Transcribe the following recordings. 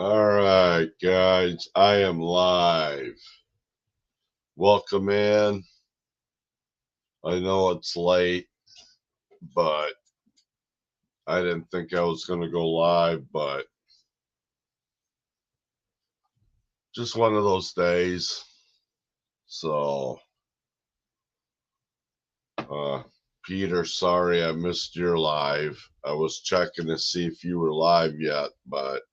All right, guys, I am live. Welcome in. I know it's late, but I didn't think I was going to go live, but just one of those days. So, Peter, sorry I missed your live. I was checking to see if you were live yet, but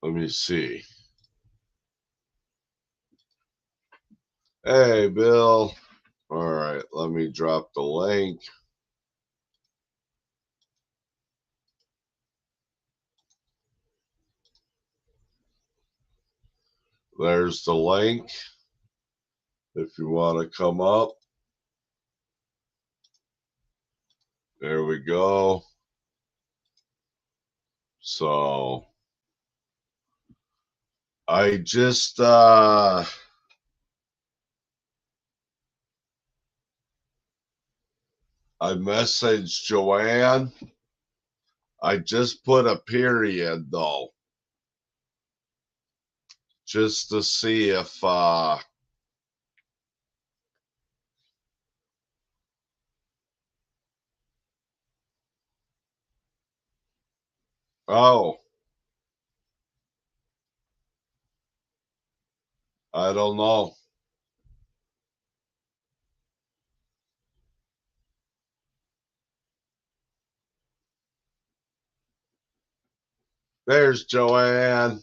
let me see. Hey, Bill. All right, let me drop the link. There's the link. If you want to come up, there we go. So I just I messaged Joanne. I just put a period though, just to see if oh, I don't know. There's Joanne.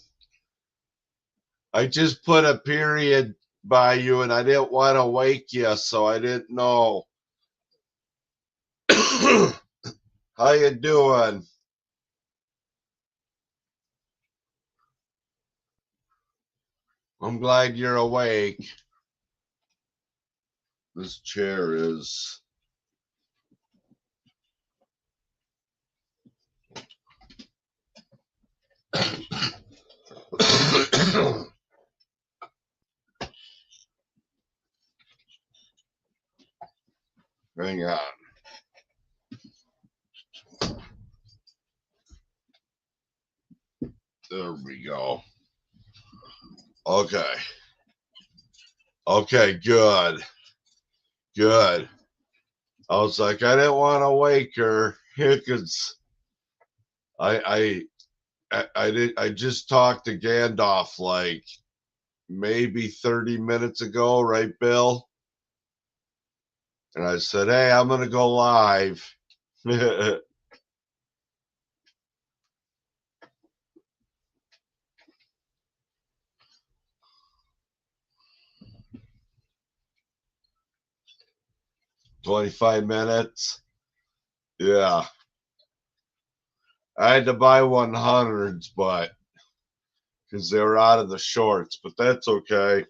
I just put a period by you and I didn't want to wake you, so I didn't know. How you doing? I'm glad you're awake. This chair is hang on. There we go. Okay. Okay, good. Good. I was like, I didn't want to wake her because I just talked to Gandalf like maybe 30 minutes ago, right, Bill? And I said, hey, I'm gonna go live. 25 minutes. Yeah. I had to buy 100s, but because they were out of the shorts, but that's okay.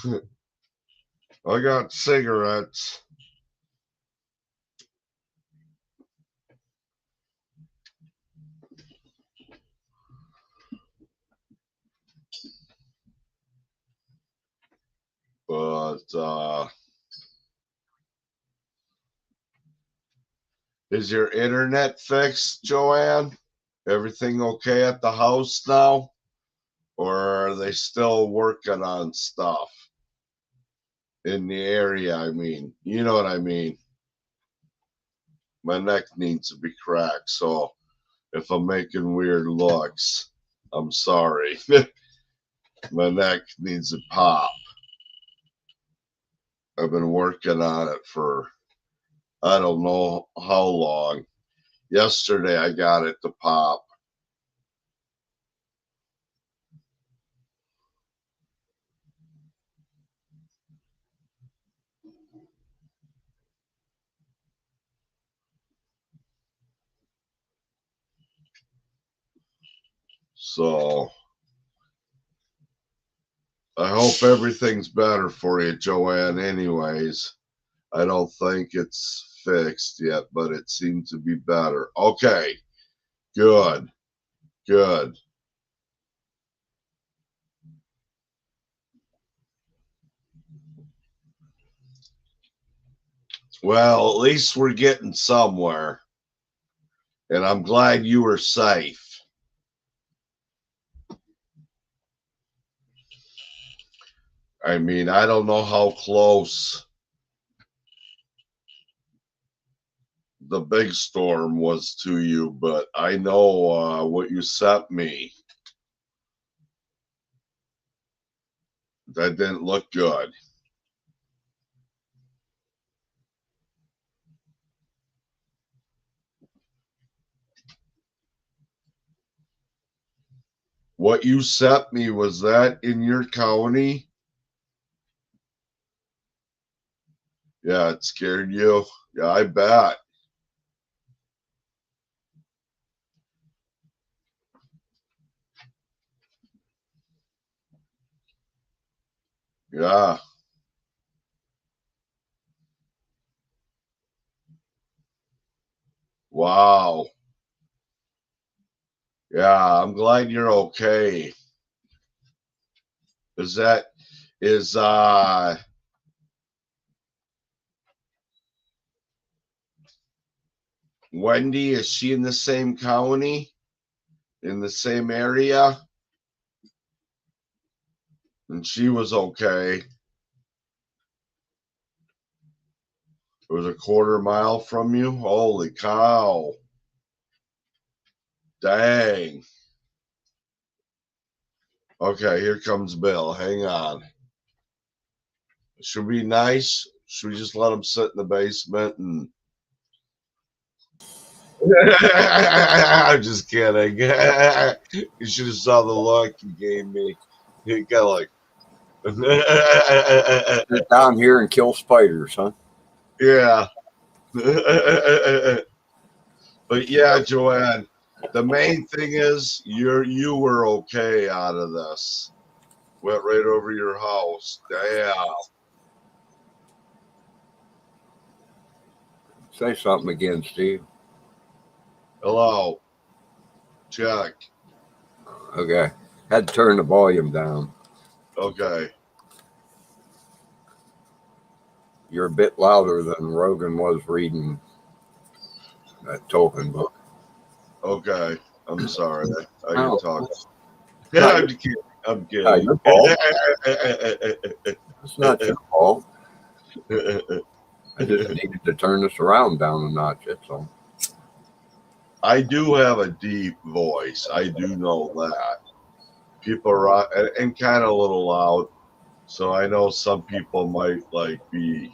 I got cigarettes. But is your internet fixed, Joanne? Everything okay at the house now? Or are they still working on stuff in the area? I mean, you know what I mean. My neck needs to be cracked, so if I'm making weird looks, I'm sorry. My neck needs to pop. I've been working on it for I don't know how long. Yesterday I got it to pop. So I hope everything's better for you, Joanne, anyways. I don't think it's fixed yet, but it seems to be better. Okay, good, good. Well, at least we're getting somewhere. And I'm glad you were safe. I mean, I don't know how close the big storm was to you, but I know what you sent me. That didn't look good. What you sent me, was that in your county? Yeah, it scared you. Yeah, I bet. Yeah. Wow. Yeah, I'm glad you're okay. Is Wendy, is she in the same county? In the same area? And she was okay. It was a quarter mile from you? Holy cow. Dang. Okay, here comes Bill. Hang on. Should we be nice? Should we just let him sit in the basement and I'm just kidding. You should have saw the look he gave me. He got like Get down here and kill spiders, huh? yeah. But yeah, Joanne, the main thing is you were okay out of this. Went right over your house. Damn. Say something again, Steve. Hello. Check. Okay. Had to turn the volume down. Okay. You're a bit louder than Rogan was reading that Tolkien book. Okay. I'm sorry. I can Oh. talk. Not I'm kidding. I'm kidding. Not your fault. It's not your fault. I just needed to turn this around down a notch. That's all. I do have a deep voice. I do know that. People are and kind of a little loud. So I know some people might like be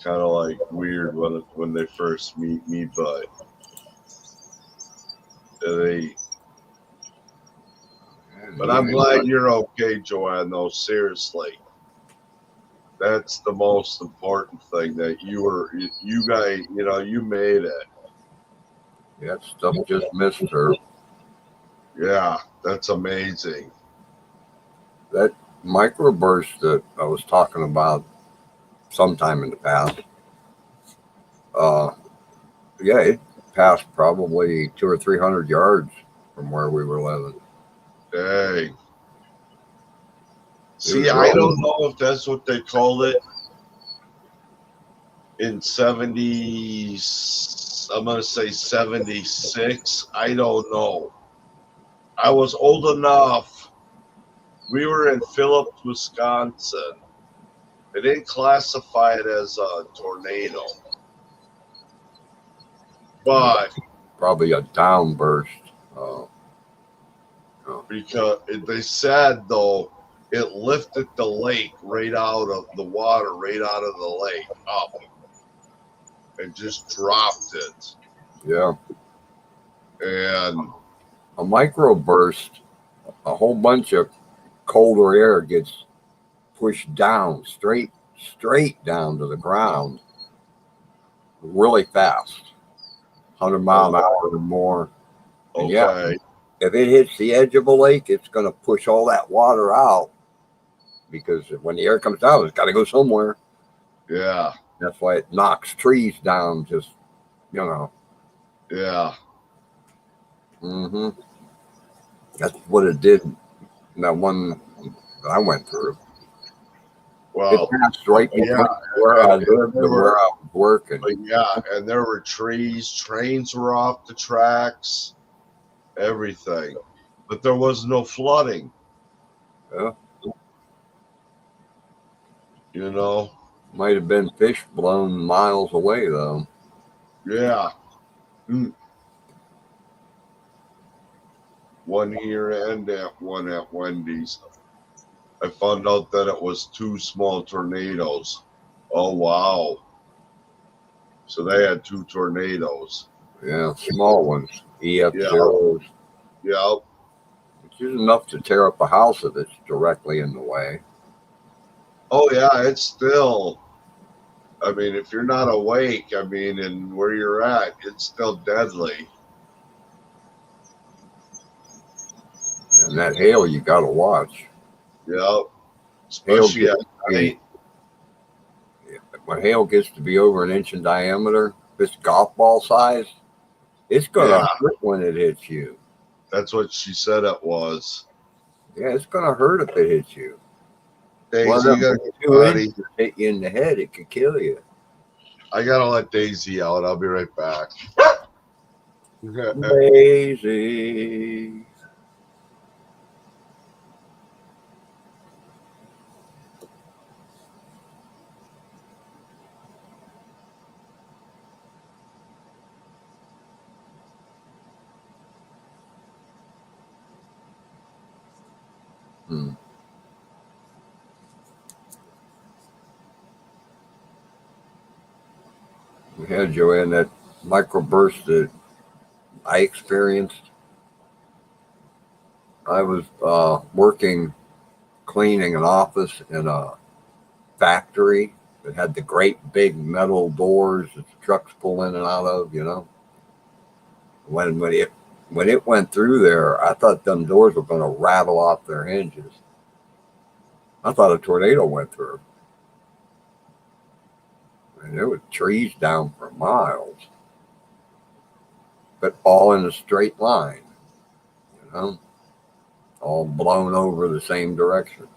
kind of like weird when they first meet me, but they. But I'm glad you're okay, Joanne. Though seriously, that's the most important thing. That you guys, you made it. That stuff just missed her. Yeah, that's amazing. That microburst that I was talking about sometime in the past, yeah, it passed probably 200 or 300 yards from where we were living. Dang. See, I don't know if that's what they called it in 70s. I'm going to say 76. I don't know. I was old enough. We were in Phillips, Wisconsin. They didn't classify it as a tornado. But probably a downburst. Because they said, though, it lifted the lake right out of the water, right out of the lake up and just dropped it. Yeah. And a microburst, a whole bunch of colder air gets pushed down, straight down to the ground really fast, 100 mile an hour or more. And okay. Yeah, if it hits the edge of a lake, it's going to push all that water out because when the air comes down, it's got to go somewhere. Yeah. That's why it knocks trees down, just, Yeah. Mm-hmm. That's what it did. That one that I went through. Well, passed right yeah, between where I and lived there and where were, I was working. yeah, and there were trees, trains were off the tracks, everything, but there was no flooding. Yeah. You know, Might have been fish blown miles away though. yeah. Mm. One here and at one at Wendy's. I found out that it was two small tornadoes. Oh wow! So they had two tornadoes. Yeah, small ones, EF Yeah, zeros, yeah. which is enough to tear up a house if it's directly in the way. Oh yeah, it's still. I mean, if you're not awake, I mean, and where you're at, it's still deadly. And that hail you got to watch. Yeah, Hail especially gets at to be night. when hail gets to be over an inch in diameter, if it's golf ball size, it's Yeah, gonna hurt when it hits you. that's what she said it was. Yeah, it's gonna hurt if it hits you. One of Daisy, you them gotta big get 2 inches buddy. hit you in the head, it could kill you. I gotta let Daisy out. I'll be right back. Lazy. Hmm. Yeah, Joanne, that microburst that I experienced, I was working cleaning an office in a factory that had the great big metal doors that the trucks pull in and out of, you know. When it went through there, I thought them doors were going to rattle off their hinges. I thought a tornado went through, and there were trees down for miles, but all in a straight line, you know, all blown over the same direction.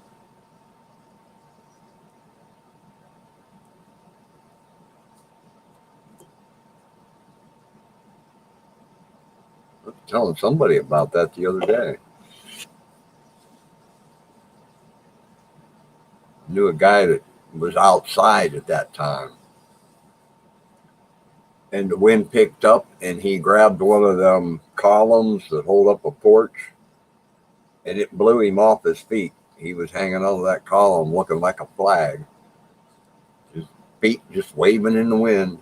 I was telling somebody about that the other day. I knew a guy that was outside at that time, and the wind picked up, and he grabbed one of them columns that hold up a porch, and it blew him off his feet. He was hanging on that column looking like a flag, his feet just waving in the wind.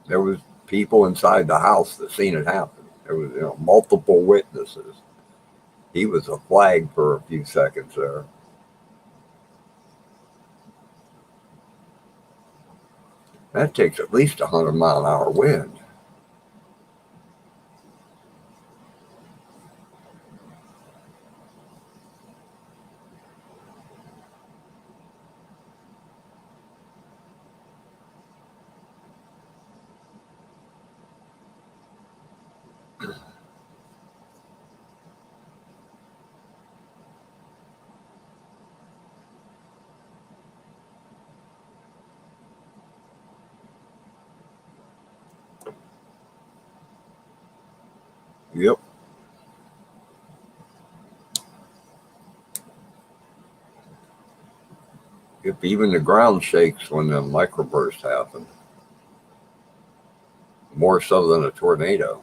There was people inside the house that seen it happen. There was multiple witnesses. He was a flag for a few seconds there. That takes at least 100-mile-an-hour wind. Yep. If even the ground shakes when the microburst happen, more so than a tornado.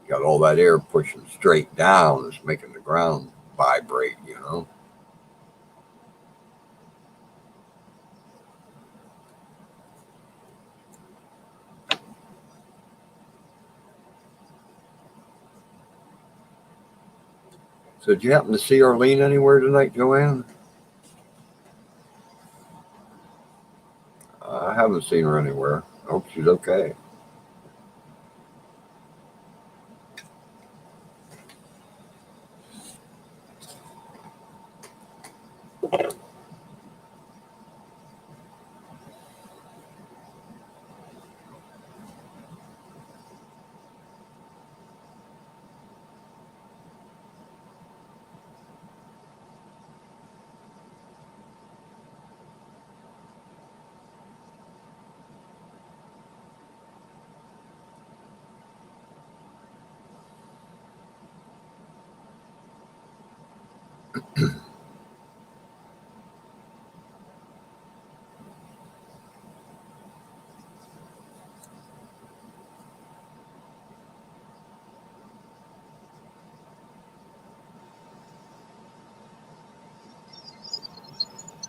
You got all that air pushing straight down, it's making the ground vibrate, you know. So did you happen to see Arlene anywhere tonight, Joanne? I haven't seen her anywhere. I hope she's okay.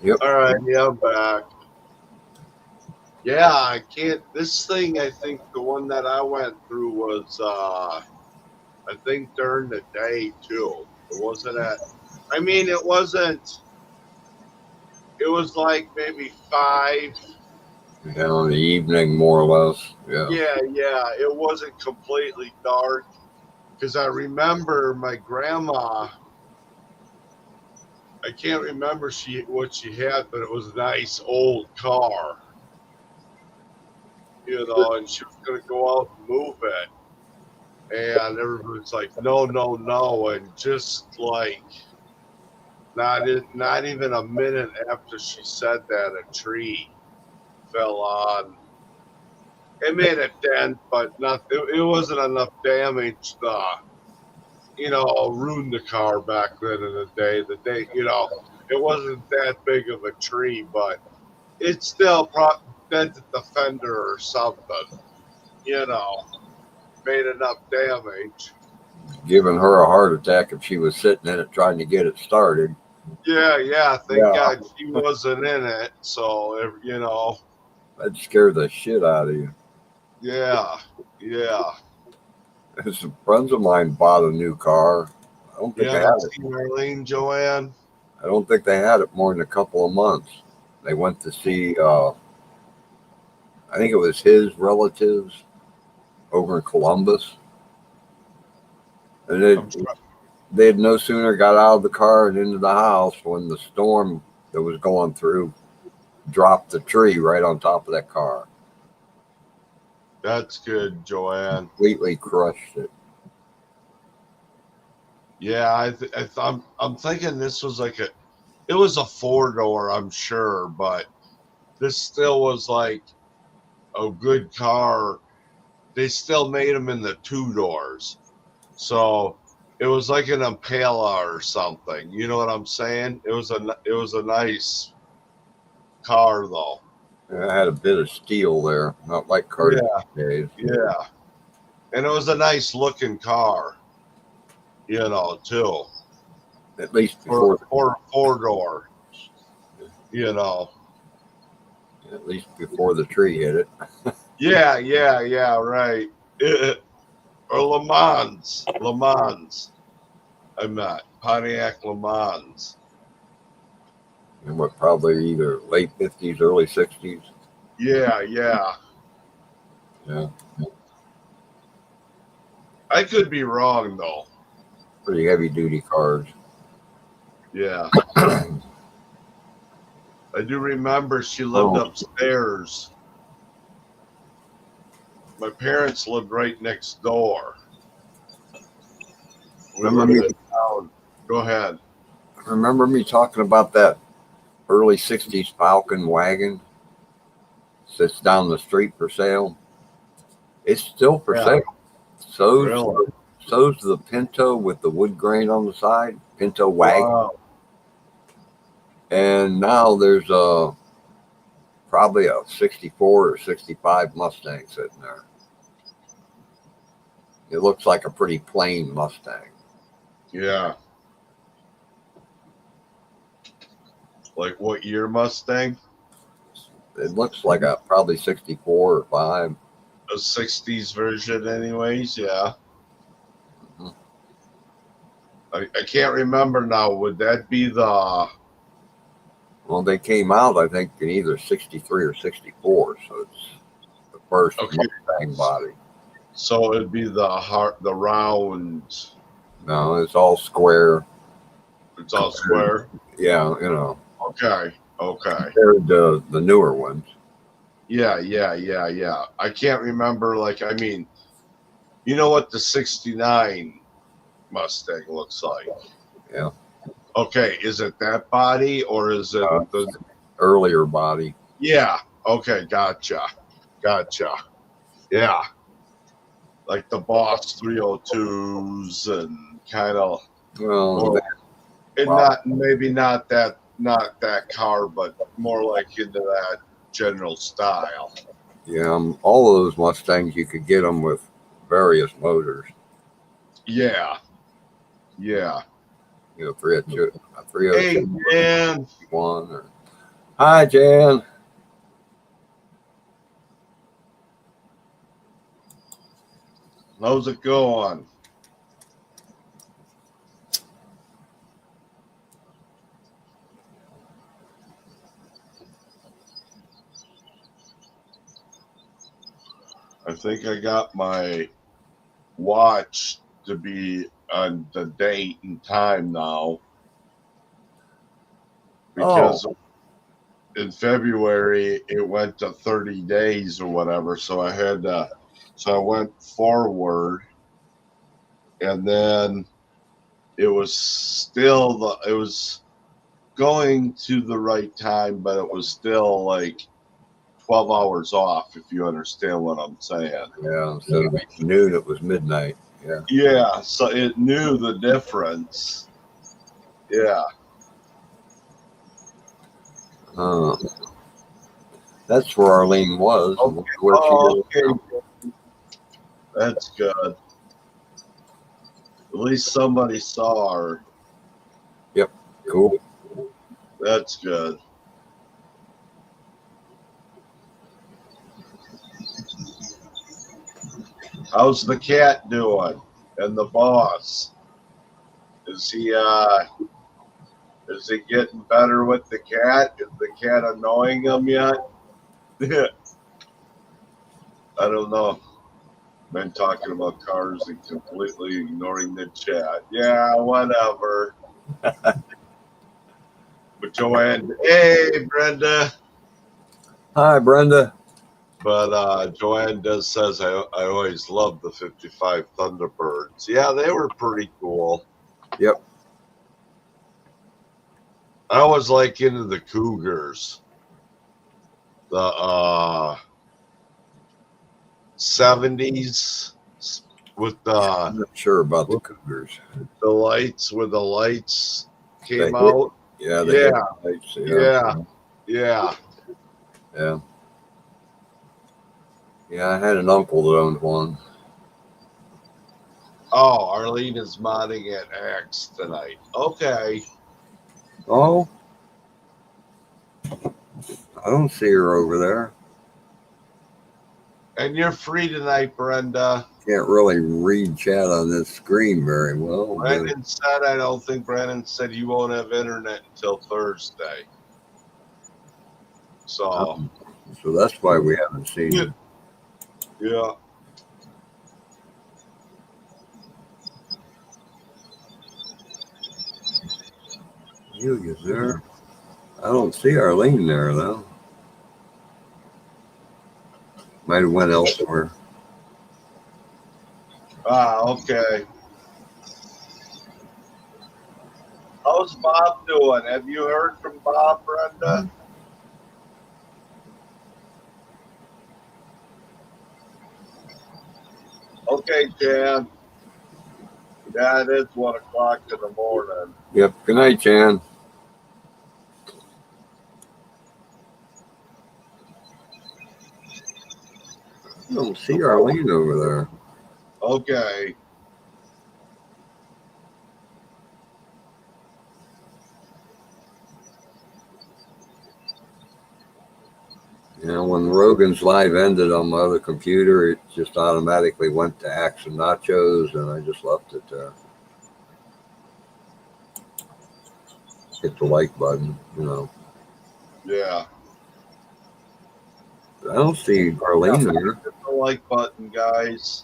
Yep. All right, yeah, I'm back. Yeah, I can't. This thing, I think the one that I went through was, I think during the day too. It wasn't at. I mean, it wasn't. It was like maybe 5. Yeah, in the evening, more or less. Yeah. Yeah. It wasn't completely dark because I remember my grandma. I can't remember what she had, but it was a nice old car, and she was going to go out and move it. And everybody's like, no, no, no. And just like, not even a minute after she said that, a tree fell on. It made a dent, but not. It wasn't enough damage to, ruin the car back then in the day. It wasn't that big of a tree, but it still dented the fender or something. You know, made enough damage. Giving her a heart attack if she was sitting in it trying to get it started. Yeah. Thank Yeah. God she wasn't in it. So. That'd scare the shit out of you. Yeah. Some friends of mine bought a new car. I don't You think they haven't had it. seen Arlene, Joanne? I don't think they had it more than a couple of months. They went to see. I think it was his relatives over in Columbus, and I'm trying. they had no sooner got out of the car and into the house when the storm that was going through dropped the tree right on top of that car. That's good, Joanne. Completely crushed it. Yeah, I'm thinking this was it was a 4-door, I'm sure, but this still was like a good car. They still made them in the 2 doors, so it was like an Impala or something. You know what I'm saying? It was a nice car though. It had a bit of steel there, not like cars Yeah, these days. yeah, and it was a nice looking car, too. At least For before, for a 4-door, you know. at least before the tree hit it. Yeah, right. Or Le Mans. I'm not Pontiac Le Mans. And what, probably either late 50s, early 60s. Yeah. Yeah, I could be wrong though. pretty heavy duty cars. Yeah, I do remember she lived Oh, upstairs. My parents lived right next door. We remember lived me? in town. Go ahead. Remember me talking about that early 60s Falcon wagon sits down the street for sale? It's still for Yeah, sale. So's really. so's the Pinto with the wood grain on the side, Pinto wagon. Wow. And now there's probably a 64 or 65 Mustang sitting there. It looks like a pretty plain Mustang. Yeah. Like what year Mustang? It looks like a probably 64 or 5. A 60s version, anyways. Yeah. Mhm. I can't remember now. Would that be the? Well, they came out, I think, in either 63 or 64. So it's the first Okay. Mustang body. So it'd be the round. No, it's all square. It's all square. Yeah, Okay. compared to the newer ones. Yeah. I can't remember. I mean, you know what the '69 Mustang looks like? Yeah. Okay. Is it that body or is it the? Earlier body. Yeah. Okay. Gotcha. Yeah. Like the Boss 302s and kind of Well, more And Wow. not that car, but more like into that general style. Yeah, all of those Mustangs, you could get them with various motors. Yeah, yeah. You know, 302, Hey, Jan. one. Or, hi, Jan. How's it going? I think I got my watch to be on the date and time now because in February it went to 30 days or whatever. So I went forward, and then it was going to the right time, but it was still like 12 hours off, if you understand what I'm saying. Yeah, instead of noon, it was midnight. Yeah. Yeah, so it knew the difference. Yeah. That's where Arlene was. Okay. Where she Oh, is okay. now. That's good. At least somebody saw her. Yep. Cool. That's good. How's the cat doing? And the boss? Is he getting better with the cat? Is the cat annoying him yet? I don't know. Been talking about cars and completely ignoring the chat. Yeah, whatever. But Joanne, hey Brenda. Hi, Brenda. But Joanne says I always loved the 55 Thunderbirds. Yeah, they were pretty cool. Yep. I was like into the Cougars. The 70s with I'm not sure about the Cougars. the lights where the lights They came hit. out. Yeah, the Yeah, headlights. yeah, yeah. Yeah. Yeah, I had an uncle that owned one. Oh, Arlene is modding at X tonight. Okay. Oh, I don't see her over there. And you're free tonight, Brenda. Can't really read chat on this screen very well. Brandon said, I don't think Brandon said you won't have internet until Thursday. So, So that's why we haven't seen yeah. him. Yeah. You is there? I don't see Arlene there though. Might have went elsewhere. Ah, okay. How's Bob doing? Have you heard from Bob, Brenda? Okay, Jan. Yeah, it is 1 o'clock in the morning. Yep. Good night, Jan. I don't see Arlene over there. Okay. You know, when Rogan's live ended on my other computer, it just automatically went to Axe and Nachos, and I just left it there. Hit the like button, you know. Yeah. I don't see Arlene there. Hit the like button, guys.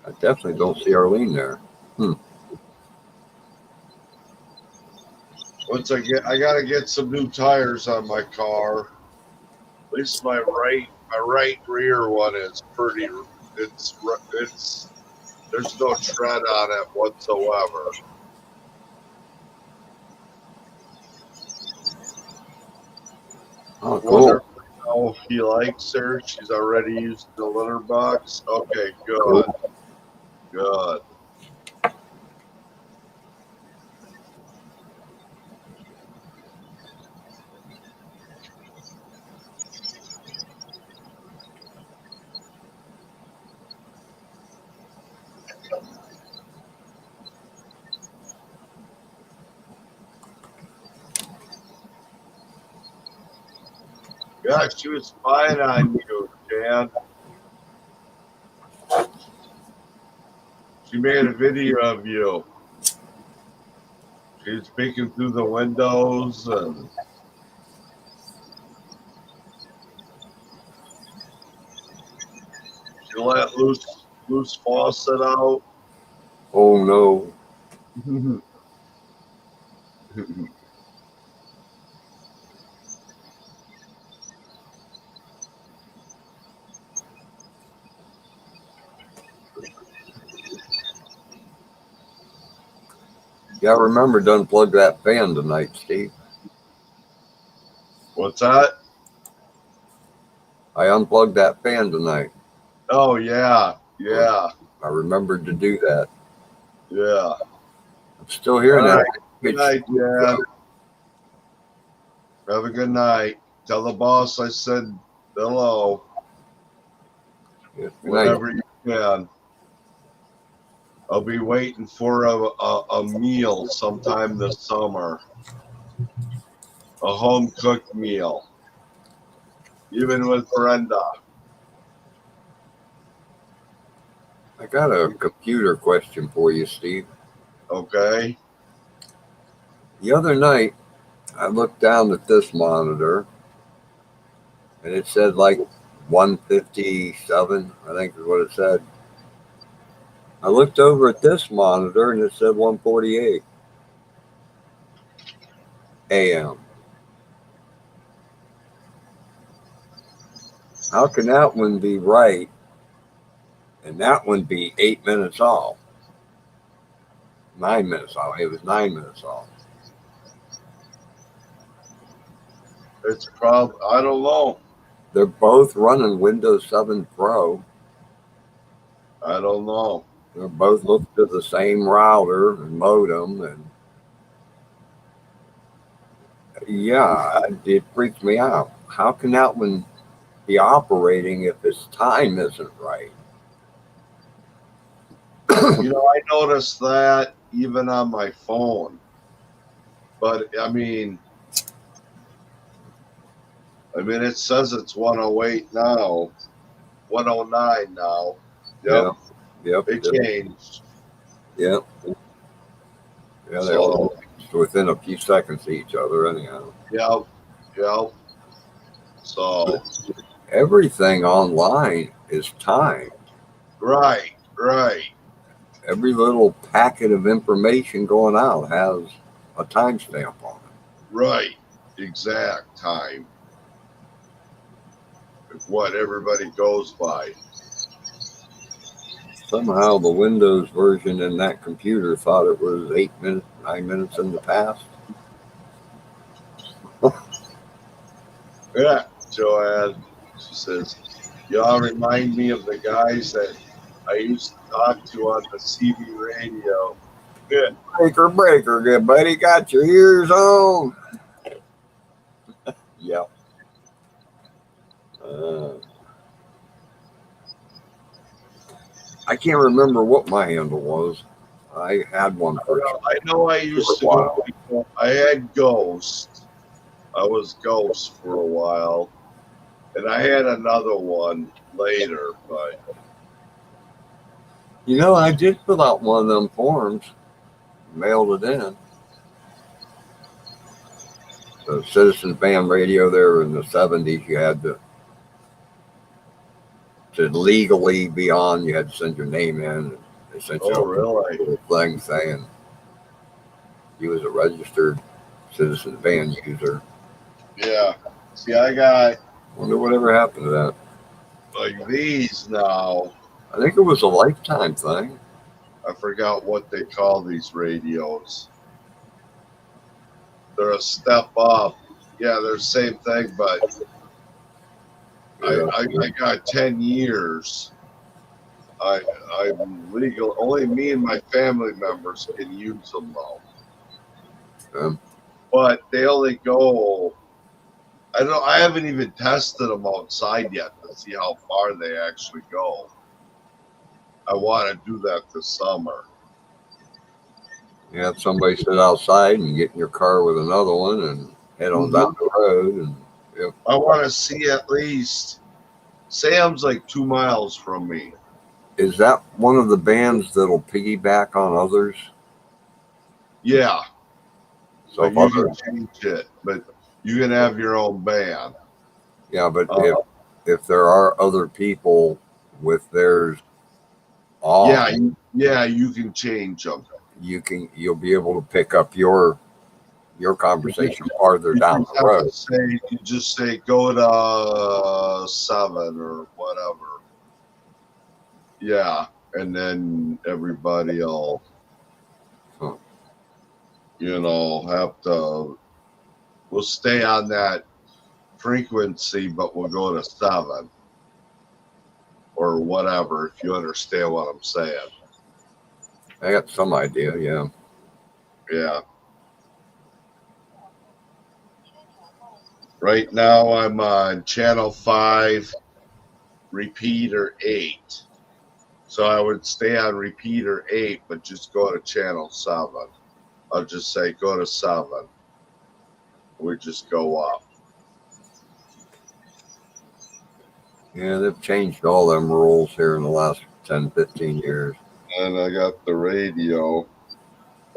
I definitely don't see Arlene there. Once I gotta get some new tires on my car. At least my right rear one is pretty. It's there's no tread on it whatsoever. Oh, Wonder cool. if he likes her. She's already used the litter box. Okay, good. Cool. Good. Yeah, she was spying on you, Jan. She made a video of you. She was peeking through the windows and she let loose faucet out. Oh no. Yeah, remember to unplug that fan tonight, Steve. What's that? I unplugged that fan tonight. Oh yeah, yeah, I remembered to do that. yeah. I'm still hearing All that. right. Good night, Jan. Have a good night. Tell the boss I said hello. Good Whenever night. you can. I'll be waiting for a meal sometime this summer. A home cooked meal. Even with Brenda. I got a computer question for you, Steve. Okay? The other night, I looked down at this monitor, and it said like 157, I think is what it said. I looked over at this monitor, and it said 148 a.m. How can that one be right and that one be 8 minutes off? 9 minutes off. It was 9 minutes off. It's probably, I don't know. They're both running Windows 7 Pro. I don't know. They're both hooked to the same router and modem, and yeah, it freaks me out. How can that one be operating if its time isn't right? You know, I noticed that even on my phone. But I mean, it says it's 108 now, 109 now. Yep, Yeah, yep, it yep, changed. yep. Yeah, they So, all within a few seconds of each other, anyhow. yep, yep. So, Everything online is timed. right, right, Every little packet of information going out has a timestamp on it. right. Exact time. What everybody goes by. Somehow the Windows version in that computer thought it was 8 minutes, 9 minutes in the past. Yeah, Joanne. She says, y'all remind me of the guys that I used to talk to on the CB radio. Yeah. Breaker, good buddy. Got your ears on. Yep. I can't remember what my handle was. I had one for I know I used to a while. go, I had Ghost. I was Ghost for a while. And I had another one later, but You know, I did fill out one of them forms, mailed it in. The Citizen Fan Radio there in the 70s, you had to legally be on, you had to send your name in. They sent you oh a really? little thing saying you was a registered Citizen Fan user. Yeah. See, I got Wonder whatever happened to that. like these now. I think it was a lifetime thing. I forgot what they call these radios. They're a step up. Yeah, they're the same thing, but Yeah. I got 10 years. I'm legal. Only me and my family members can use them though. But they only go. I don't. I haven't even tested them outside yet to see how far they actually go. I want to do that this summer. You have somebody sit outside and get in your car with another one and head on down the road. And yep. I want to see at least. Sam's like 2 miles from me. Is that one of the bands that'll piggyback on others? Yeah, So but if you can other, change it. But you can have your own band. yeah, but Uh, if there are other people with theirs yeah, on, you can change them. you'll be able to pick up your conversation farther You down just the have to road. say, you just say, go to 7 or whatever. Yeah, and then everybody will, Huh. have to. We'll stay on that frequency, but we'll go to 7 or whatever. If you understand what I'm saying. I got some idea, yeah. Yeah. Right now I'm on channel 5, repeater 8. So I would stay on repeater 8, but just go to channel 7. I'll just say go to 7. We just go up. Yeah, they've changed all them rules here in the last 10, 15 years. And I got the radio.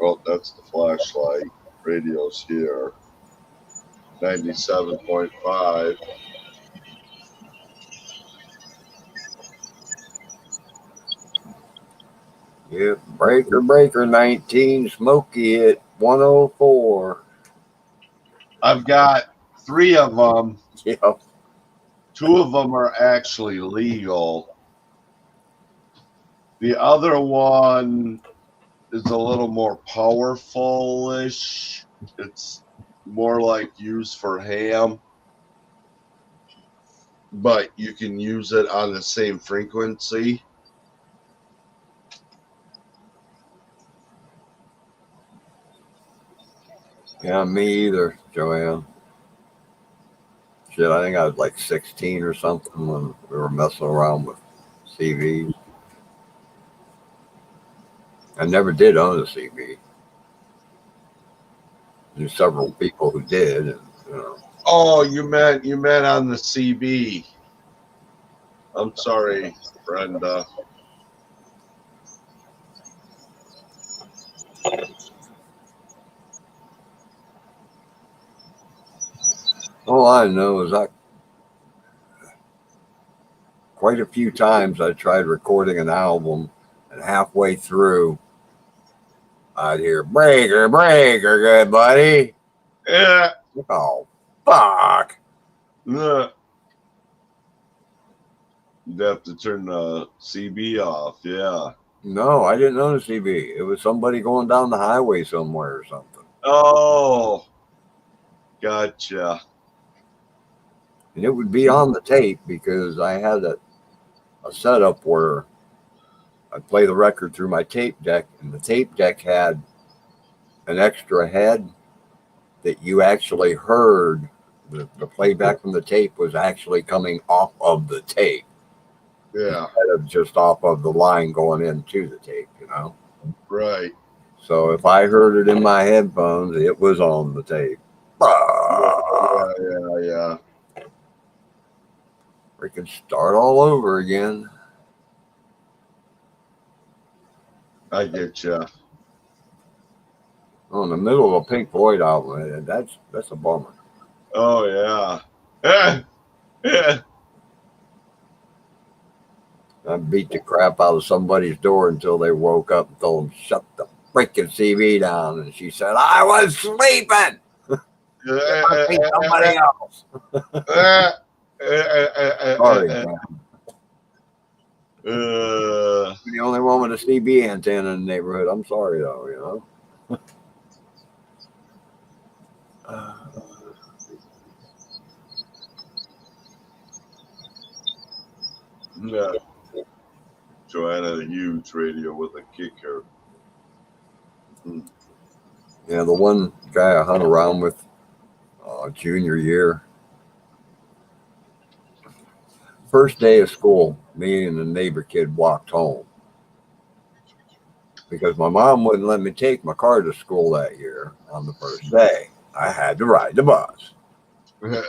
Oh, that's the flashlight. Radio's here. 97.5. Yep, breaker 19, Smoky at 104. I've got 3 of them. Yep. 2 of them are actually legal. The other one is a little more powerful-ish. It's more like used for ham, but you can use it on the same frequency. Yeah, me either, Joanne. Shit, I think I was like 16 or something when we were messing around with CVs. I never did own a CB. There's several people who did, and Oh, you meant on the CB. I'm sorry, Brenda. all I know is quite a few times I tried recording an album, and halfway through I'd hear breaker, good buddy. Yeah. Oh, fuck. You'd have to turn the CB off. Yeah. No, I didn't own a CB. It was somebody going down the highway somewhere or something. Oh, gotcha. And it would be on the tape because I had a setup where I'd play the record through my tape deck, and the tape deck had an extra head that you actually heard. The playback from the tape was actually coming off of the tape. Yeah. Instead of just off of the line going into the tape, Right. So if I heard it in my headphones, it was on the tape. Yeah. We can start all over again. I get you. Oh, in the middle of a Pink Floyd album, that's a bummer. Oh yeah. Yeah. I beat the crap out of somebody's door until they woke up and told them, shut the freaking CV down. And she said, I was sleeping. It must be somebody else. Sorry, man. You're the only one with a CB antenna in the neighborhood. I'm sorry, though, Yeah. Joanna had a huge radio with a kicker. Yeah, the one guy I hung around with junior year, first day of school, me and the neighbor kid walked home. because my mom wouldn't let me take my car to school that year on the first day. I had to ride the bus. So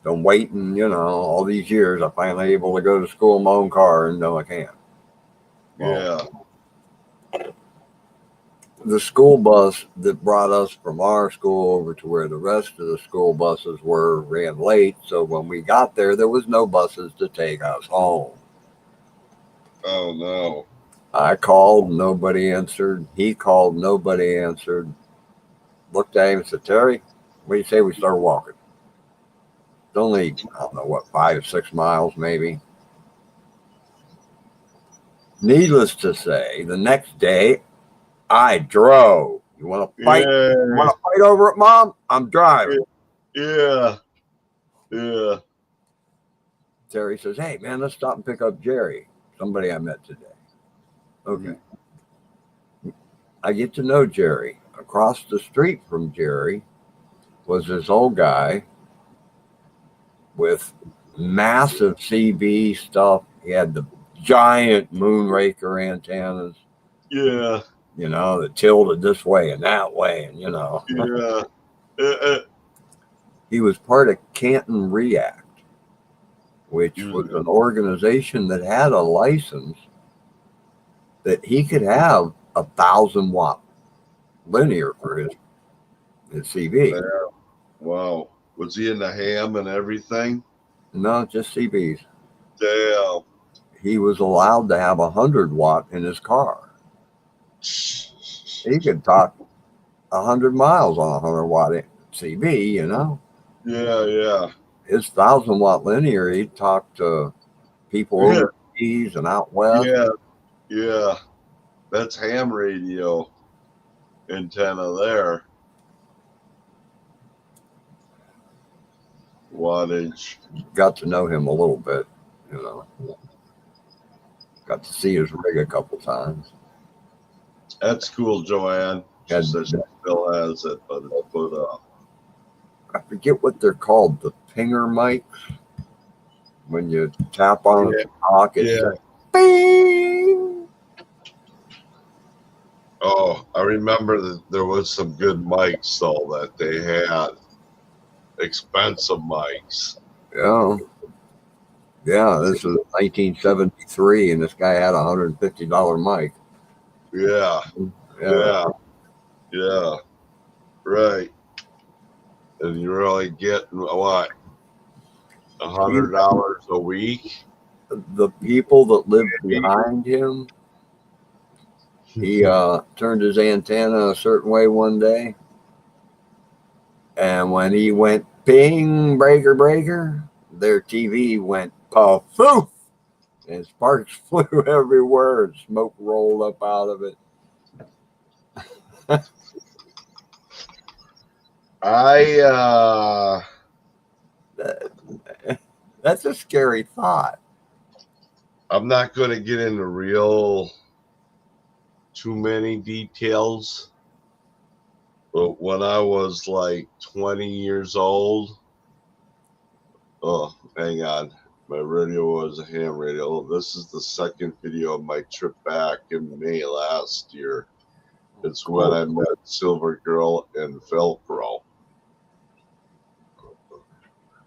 I'm waiting, all these years, I'm finally able to go to school in my own car, and no, I can't. Well, Yeah. the school bus that brought us from our school over to where the rest of the school buses were ran late. So when we got there was no buses to take us home. Oh no. I called, nobody answered. He called, nobody answered. Looked at him and said, Terry, what do you say we start walking? It's only, I don't know what, 5 or 6 miles maybe. Needless to say, the next day I drove. You want to fight? Yeah. You want to fight over it, Mom? I'm driving. Yeah. Yeah. Terry says, hey, man, let's stop and pick up Jerry, somebody I met today. Okay. I get to know Jerry. Across the street from Jerry was this old guy with massive CB stuff. He had the giant moonraker antennas. Yeah. That tilted this way and that way. And, Yeah. He was part of Canton React, which was an organization that had a license that he could have 1,000-watt linear for his CB. Yeah. Wow. Was he in the ham and everything? No, just CBs. Damn. He was allowed to have 100-watt in his car. He could talk 100 miles on a 100-watt CB, Yeah, yeah. His 1,000-watt linear, he'd talk to people overseas and out west. Yeah, yeah. That's ham radio antenna there. Wattage. Got to know him a little bit, Got to see his rig a couple times. That's cool, Joanne. She said she still has it, but it's put up. I forget what they're called, the pinger mics. When you tap on it to talk, it's bing. Oh, I remember that there was some good mics though that they had. Expensive mics. Yeah. Yeah, this was 1973, and this guy had a $150 mic. Yeah. Yeah. Yeah. Right. And you're really getting what? $100 a week? The people that lived behind him, he turned his antenna a certain way one day. And when he went ping, breaker, breaker, their TV went poof, and sparks flew everywhere and smoke rolled up out of it. That's a scary thought. I'm not going to get into too many details, but when I was like 20 years old, oh, hang on. My radio was a ham radio. This is the second video of my trip back in May last year. It's when I met Silver Girl and Velcro.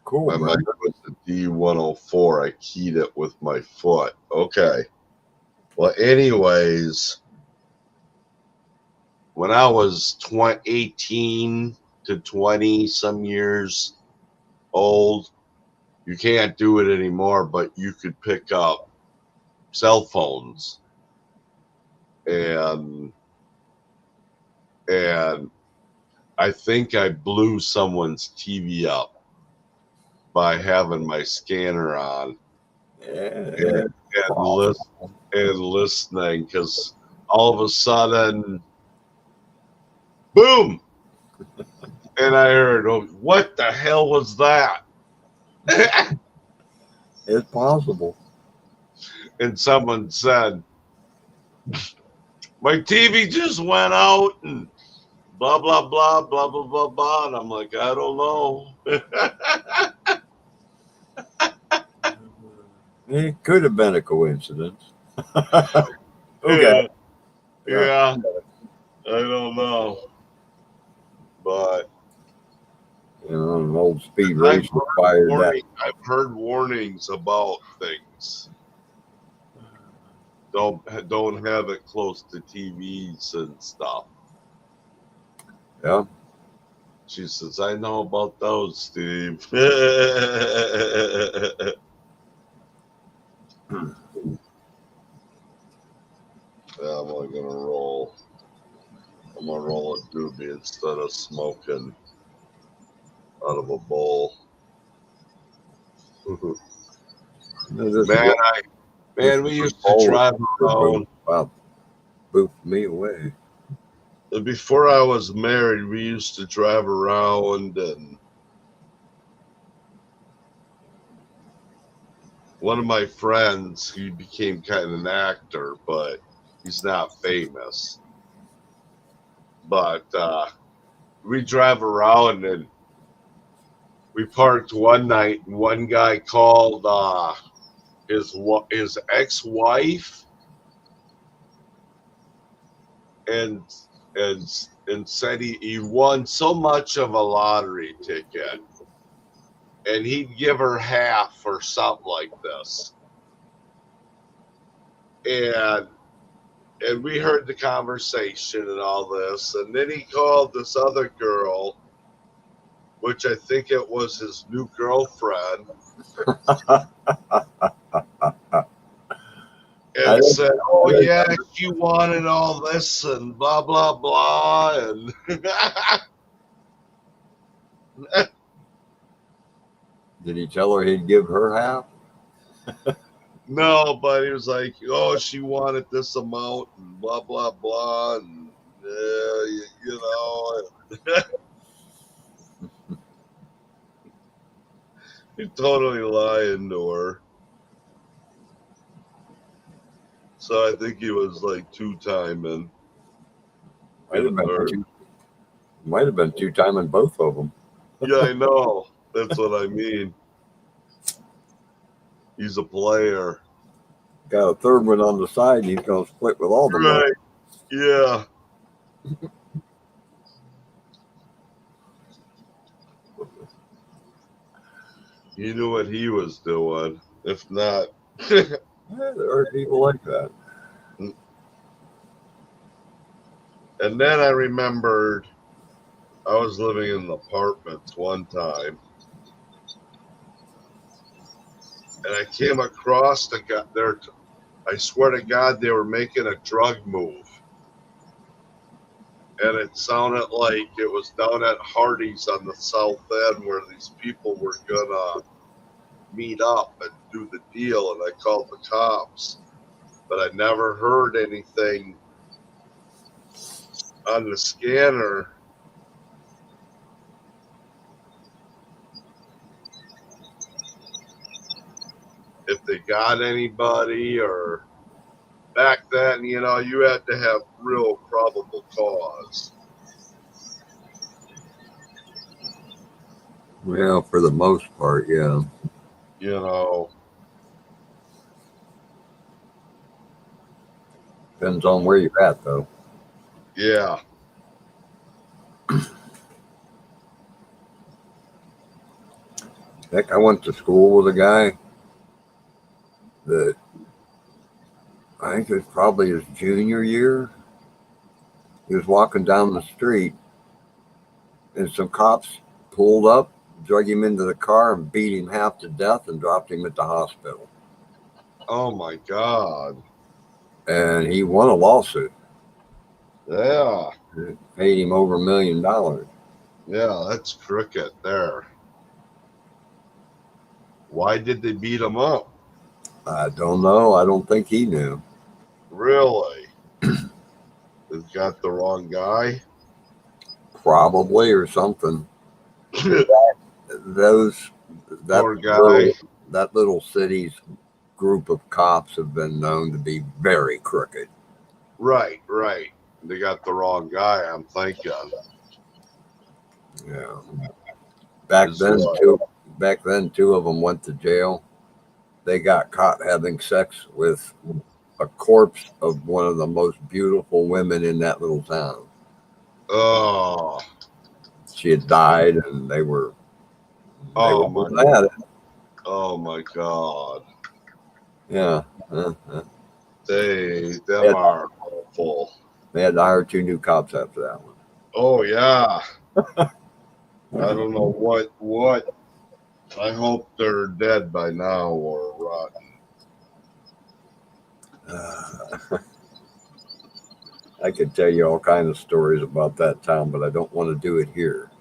Cool. My mic was a D104. I keyed it with my foot. Okay. Well, anyways, when I was 18 to 20 some years old, you can't do it anymore, but you could pick up cell phones and I think I blew someone's TV up by having my scanner on and listening, because all of a sudden, boom, and I heard, oh, what the hell was that? It's possible. And someone said, my TV just went out and blah, blah, blah, blah, blah, blah, blah. And I'm like, I don't know. It could have been a coincidence. Okay. Yeah, I don't know. But an old speed I've racer fired that. I've heard warnings about things. Don't have it close to TVs and stuff. Yeah. She says, I know about those, Steve. Yeah, I'm only gonna roll. I'm gonna roll a doobie instead of smoking out of a bowl. Man, we used to drive around. Wow, booped me away. Before I was married, we used to drive around, and one of my friends, he became kind of an actor, but he's not famous. But we drive around, and we parked one night, and one guy called his ex-wife and and said he won so much of a lottery ticket, and he'd give her half or something like this. And we heard the conversation and all this, and then he called this other girl, which I think it was his new girlfriend, and said, "Oh yeah, she wanted all this and blah blah blah." And did he tell her he'd give her half? no, but he was like, "Oh, she wanted this amount and blah blah blah," and you know, he totally lying to her. So I think he was like two-timing. Might have been two-timing both of them. Yeah, I know. That's what I mean. He's a player. Got a third one on the side. He's going to split with all the money. Right. Yeah. He knew what he was doing. If not, yeah, there are people like that. And then I remembered I was living in apartments one time, and I came across the guy there. I swear to God, they were making a drug move, and it sounded like it was down at Hardy's on the south end where these people were gonna meet up and do the deal. And I called the cops, but I never heard anything on the scanner. If they got anybody, or back then, you know, you had to have real probable cause. Well, for the most part, yeah. You know, Depends on where you're at, though. yeah. Heck, I went to school with a guy that I think it was probably his junior year. He was walking down the street, and some cops pulled up, drug him into the car, and beat him half to death and dropped him at the hospital. Oh my God. And he won a lawsuit. Yeah. It paid him over $1 million. Yeah, that's cricket there. Why did they beat him up? I don't know. I don't think he knew. Really? They got the wrong guy? Probably, or something. Poor guy. That little city's group of cops have been known to be very crooked. Right. They got the wrong guy, I'm thinking. Yeah. Back then, two of them went to jail. They got caught having sex with a corpse of one of the most beautiful women in that little town. Oh, She had died, and they were oh my, mad at it. oh my God. Yeah. Them are awful. They had to hire 2 new cops after that one. Oh yeah. I don't know what. I hope they're dead by now or rotten. I could tell you all kinds of stories about that town, but I don't want to do it here.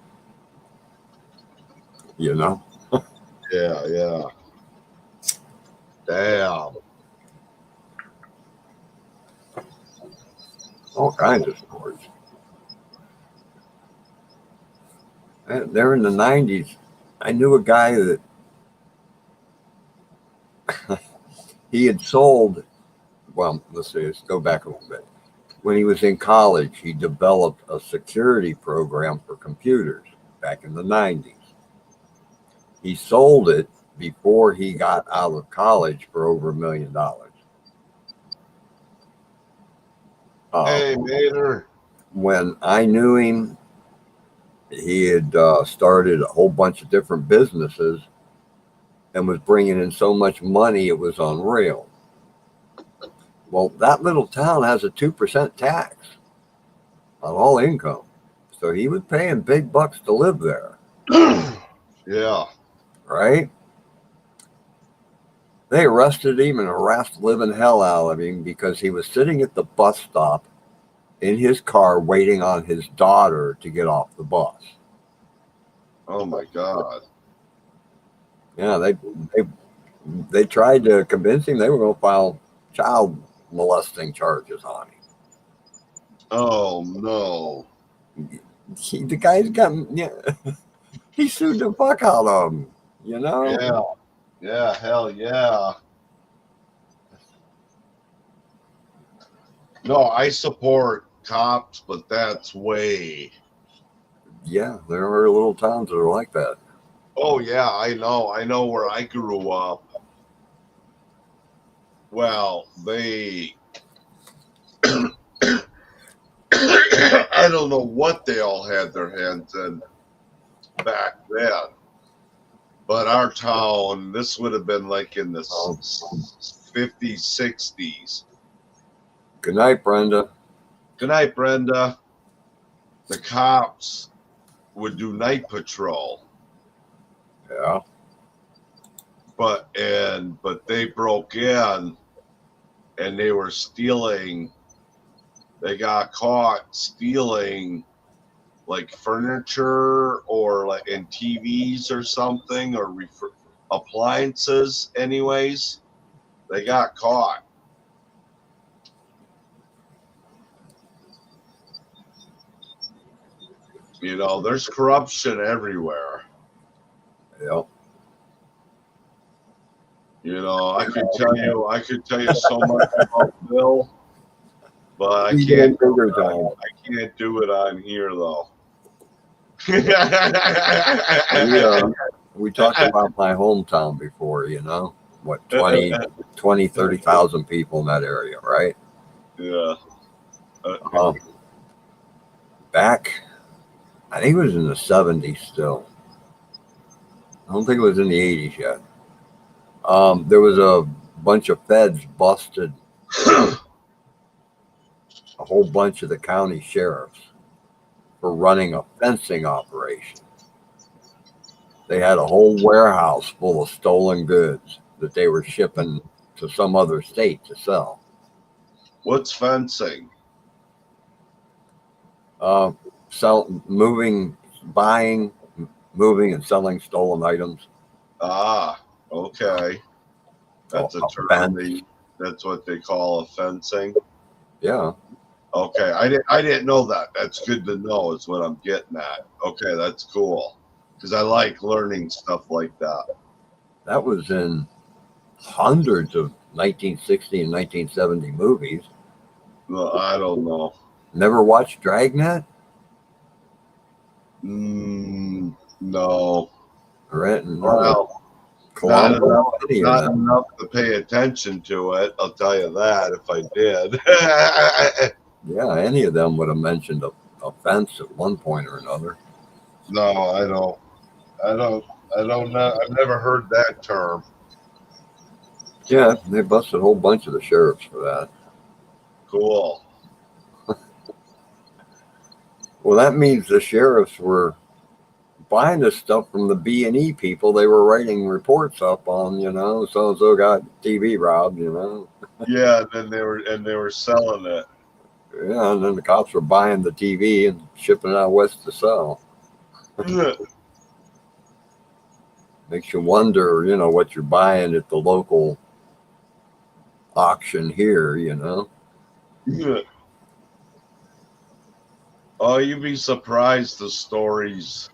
You know? Yeah, yeah. Damn. All kinds of stories. And there in the 90s, I knew a guy that he had sold. Well, let's go back a little bit. When he was in college, he developed a security program for computers back in the 90s. He sold it before he got out of college for over $1 million. Hey, Mater. When I knew him, he had started a whole bunch of different businesses and was bringing in so much money it was unreal. Well, that little town has a 2% tax on all income. So he was paying big bucks to live there. Yeah. Right? They arrested him and harassed the living hell out of him because he was sitting at the bus stop in his car waiting on his daughter to get off the bus. Oh my God. Yeah, they tried to convince him they were going to file child molesting charges on him. Oh no. The guy's got, yeah, he sued the fuck out of him, you know? Yeah. Yeah, hell yeah. No, I support cops, but that's way. Yeah, there are little towns that are like that. Oh yeah, I know. I know where I grew up. Well, they I don't know what they all had their hands in back then. But our town, this would have been like in the 50s, 60s. Good night, Brenda. Good night, Brenda. The cops would do night patrol. Yeah. But they broke in and they were stealing. They got caught stealing like furniture or like in TVs or something or appliances. Anyways, they got caught. You know, there's corruption everywhere. Yep. You know, I could tell you so much about Bill, but I can't do it on here though. We talked about my hometown before, you know, what, 30,000 people in that area, right? Yeah. Back, I think it was in the 70s still. I don't think it was in the 80s yet. There was a bunch of feds busted a whole bunch of the county sheriffs for running a fencing operation. They had a whole warehouse full of stolen goods that they were shipping to some other state to sell. What's fencing? Buying, moving, and selling stolen items. Ah, okay. That's a term. That's what they call a fencing. Yeah. Okay, I didn't know that. That's good to know. Is what I'm getting at. Okay, that's cool because I like learning stuff like that. That was in hundreds of 1960 and 1970 movies. No, I don't know. Never watched Dragnet? No. Right. Well, Not Colombo, enough, any of not them. enough to pay attention to it. I'll tell you that if I did. Yeah, any of them would have mentioned a fence at one point or another. No, I don't. I don't. I don't know. I've never heard that term. Yeah, they busted a whole bunch of the sheriffs for that. Cool. Well, that means the sheriffs were buying this stuff from the B&E people. They were writing reports up on, so and so got TV robbed, Yeah, and then they were selling it. Yeah, and then the cops were buying the TV and shipping it out west to sell. Makes you wonder, what you're buying at the local auction here. Oh, you'd be surprised the stories.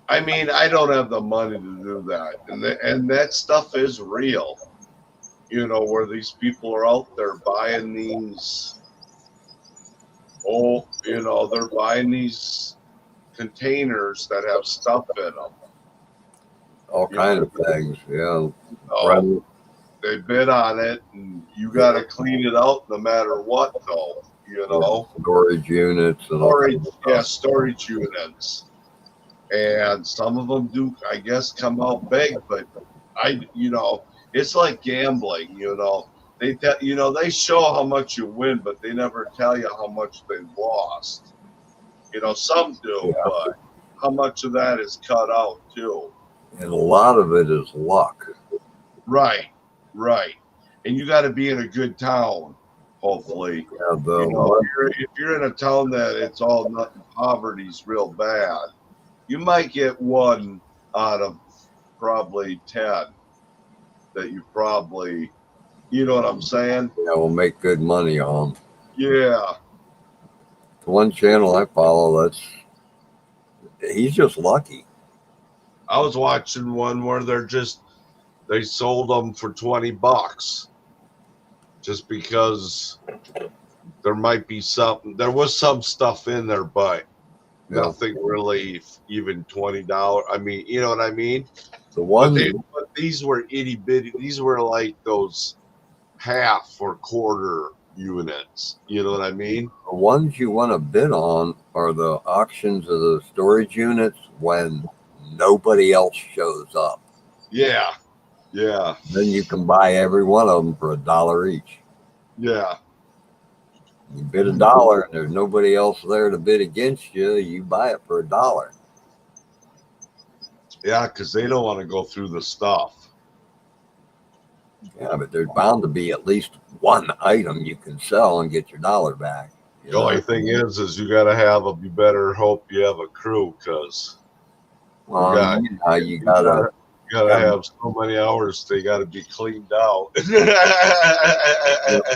I mean, I don't have the money to do that, and that stuff is real. Where these people are out there buying these. Oh, they're buying these containers that have stuff in them. All kinds of things, yeah. Right. They bid on it, and you got to clean it out no matter what, though. Storage units and storage units. And some of them do, I guess, come out big, but it's like gambling. They show how much you win, but they never tell you how much they lost. Some do, but how much of that is cut out too? And a lot of it is luck. Right. And you got to be in a good town, hopefully. Yeah, if you're in a town that it's all nothing, poverty's real bad, you might get one out of probably 10 that you probably, you know what I'm saying? Yeah, will make good money on. Yeah. The one channel I follow, he's just lucky. I was watching one where they sold them for $20 just because there might be there was some stuff in there, but nothing really even $20. I mean, you know what I mean? The one, but these were itty bitty. These were like those half or quarter units. You know what I mean? The ones you want to bid on are the auctions of the storage units when nobody else shows up. Yeah. Then you can buy every one of them for $1 each. Yeah. You bid $1 and there's nobody else there to bid against you. You buy it for $1. Yeah, because they don't want to go through the stuff. Yeah, but there's bound to be at least one item you can sell and get your $1 back. The only thing is you got to you better hope you have a crew, because you gotta have so many hours. They got to be cleaned out.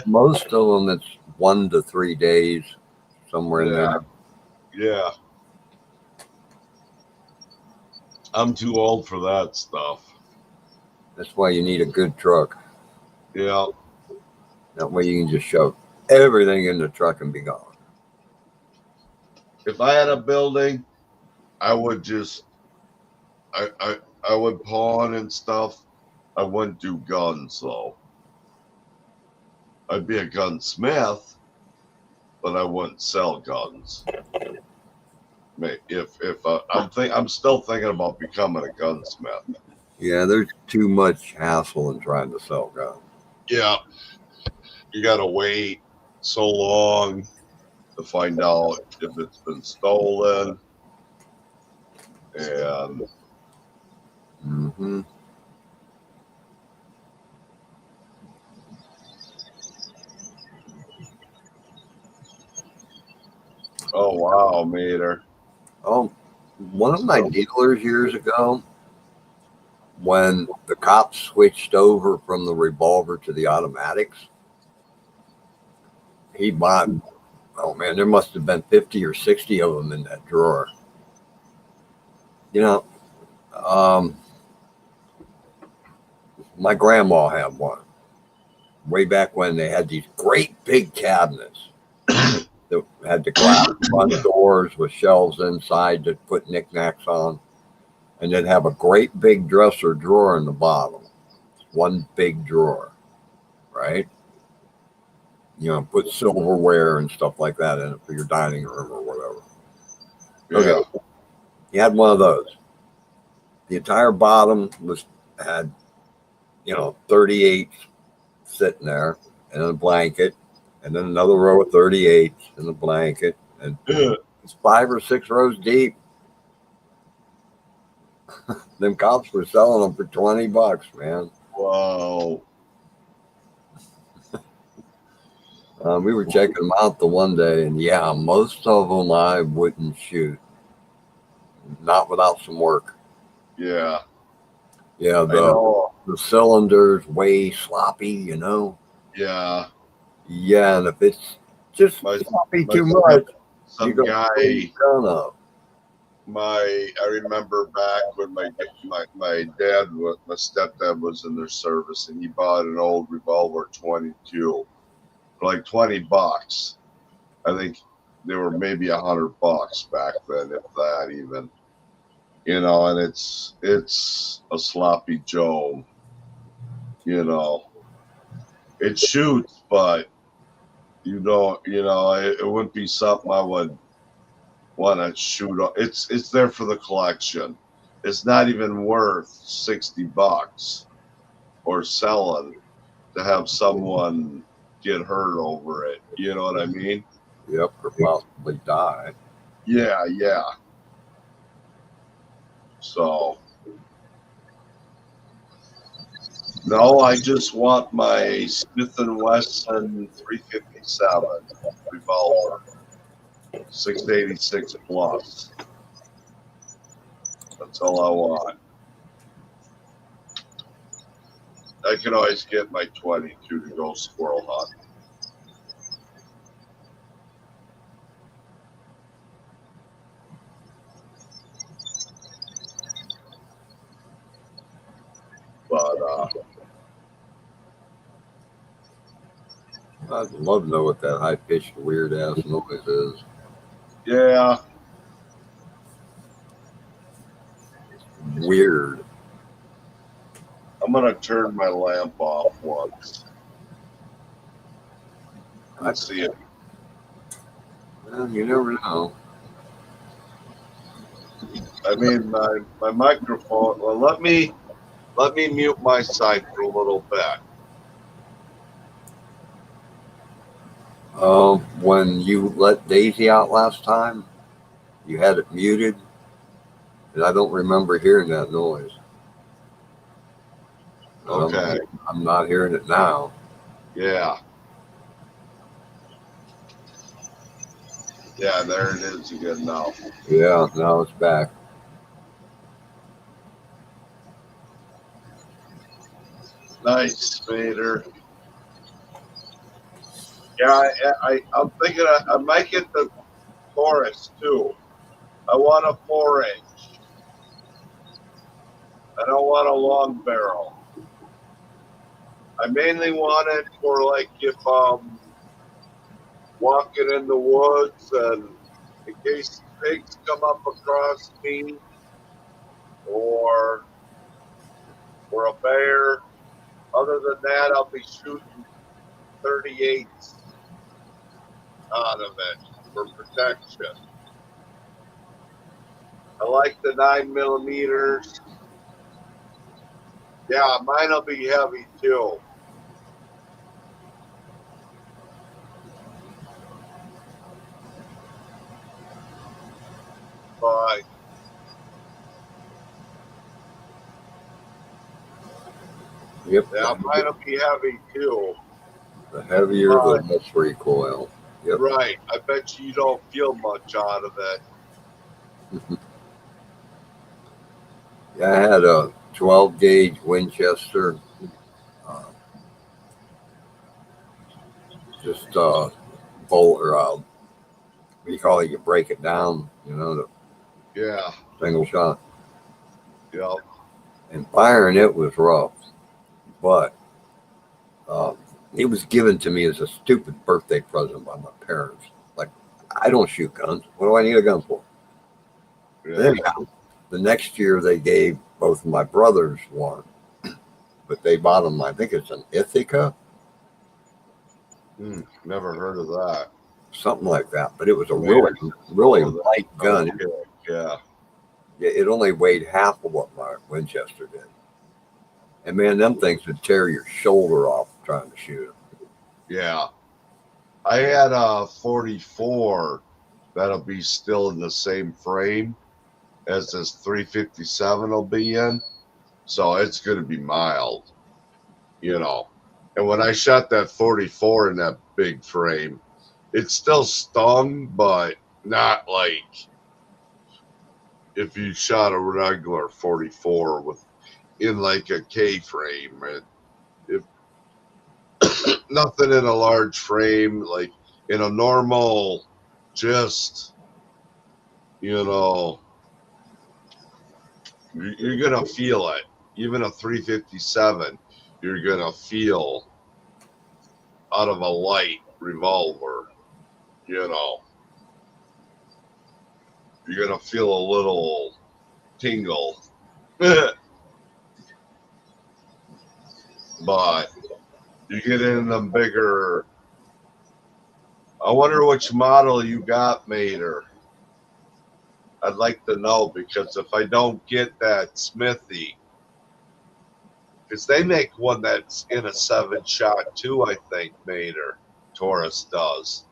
Most of them, it's 1 to 3 days, somewhere in there. Yeah. I'm too old for that stuff. That's why you need a good truck. Yeah. That way you can just shove everything in the truck and be gone. If I had a building, I would just, I would pawn and stuff. I wouldn't do guns though. I'd be a gunsmith, but I wouldn't sell guns. I'm still thinking about becoming a gunsmith. Yeah, there's too much hassle in trying to sell guns. Yeah, you gotta wait so long to find out if it's been stolen, and oh wow, Mater. Oh, one of my dealers years ago, when the cops switched over from the revolver to the automatics, he bought, there must have been 50 or 60 of them in that drawer. My grandma had one way back when they had these great big cabinets that had the glass front doors with shelves inside to put knickknacks on. and then have a great big dresser drawer in the bottom. One big drawer, right? Put silverware and stuff like that in it for your dining room or whatever. Yeah. Okay, he had one of those. The entire bottom had 38 sitting there, and a blanket, and then another row of 38 and a blanket, and it's 5 or 6 rows deep. Them cops were selling them for $20, man. Wow. We were checking them out the one day, and yeah, most of them I wouldn't shoot, not without some work. Yeah. Yeah, I know. the cylinders way sloppy, Yeah. Yeah, and if it's just sloppy too much, some guy. Up. I remember back when my dad, my stepdad was in their service, and he bought an old revolver 22 for like $20. I think they were maybe $100 back then, if that even. And it's a sloppy Joe. It shoots, but it wouldn't be something I would want to shoot. It's there for the collection. It's not even worth $60 or selling to have someone get hurt over it. You know what I mean? Yep, or possibly die. Yeah, yeah. So, no, I just want my Smith and Wesson 357 revolver, 686 plus. That's all I want. I can always get my 22 to go squirrel hunting. But I'd love to know what that high pitched weird ass noise is. yeah, Weird. I'm gonna turn my lamp off once. Let's see it. Well, you never know. I mean, my microphone. Well, let me mute my side for a little bit. When you let Daisy out last time, you had it muted, and I don't remember hearing that noise. Okay. I'm not hearing it now. Yeah. Yeah, there it is again now. Yeah, now it's back. Nice, Vader. Yeah, I'm thinking I might get the Taurus too. I want a 4-inch. I don't want a long barrel. I mainly want it for like if walking in the woods and in case pigs come up across me or a bear. Other than that, I'll be shooting 38 out of it for protection. I like the 9mm. Yeah, mine will be heavy too. But Yep. yeah, mine will be heavy too. The heavier, the less recoil. Yep. Right. I bet you don't feel much out of it. Yeah, I had a 12 gauge Winchester. Just bolt or what do you call it? You break it down, the Yeah. single shot. Yeah. And firing it was rough, but it was given to me as a stupid birthday present by my parents. Like, I don't shoot guns. What do I need a gun for? Yeah. Anyhow, The next year they gave both of my brothers one, but they bought them. I think it's an Ithaca, Never heard of that. something like that. But it was a Man, really oh, light gun. okay, yeah. It only weighed half of what my Winchester did. And man, them things would tear your shoulder off trying to shoot them. Yeah. I had a 44 that'll be still in the same frame as this 357 will be in. So it's going to be mild, you know. And when I shot that 44 in that big frame, it still stung, but not like if you shot a regular 44 with in like a K frame. If nothing in a large frame, like in a normal, just, you know, you're going to feel it. Even a 357, you're going to feel out of a light revolver, you know. You're going to feel a little tingle. But you get in them bigger. I wonder which model you got, Mater. I'd like to know, because if I don't get that Smithy, because they make one that's in a 7-shot too, I think, Mater. Taurus does.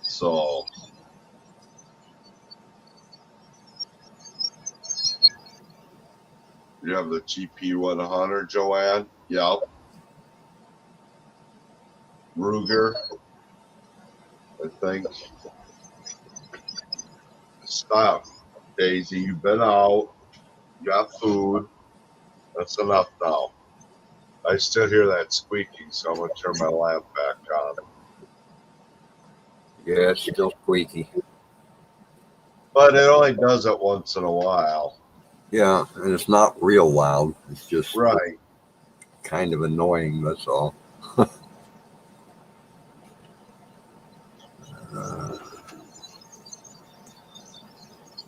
So you have the GP 100, Joanne? Yep. Ruger, I think. Stop. Daisy, you've been out. You got food. That's enough now. I still hear that squeaking, so I'm going to turn my lamp back on. Yeah, it's still squeaky. But it only does it once in a while. Yeah, and it's not real loud. It's just Right. kind of annoying, that's all.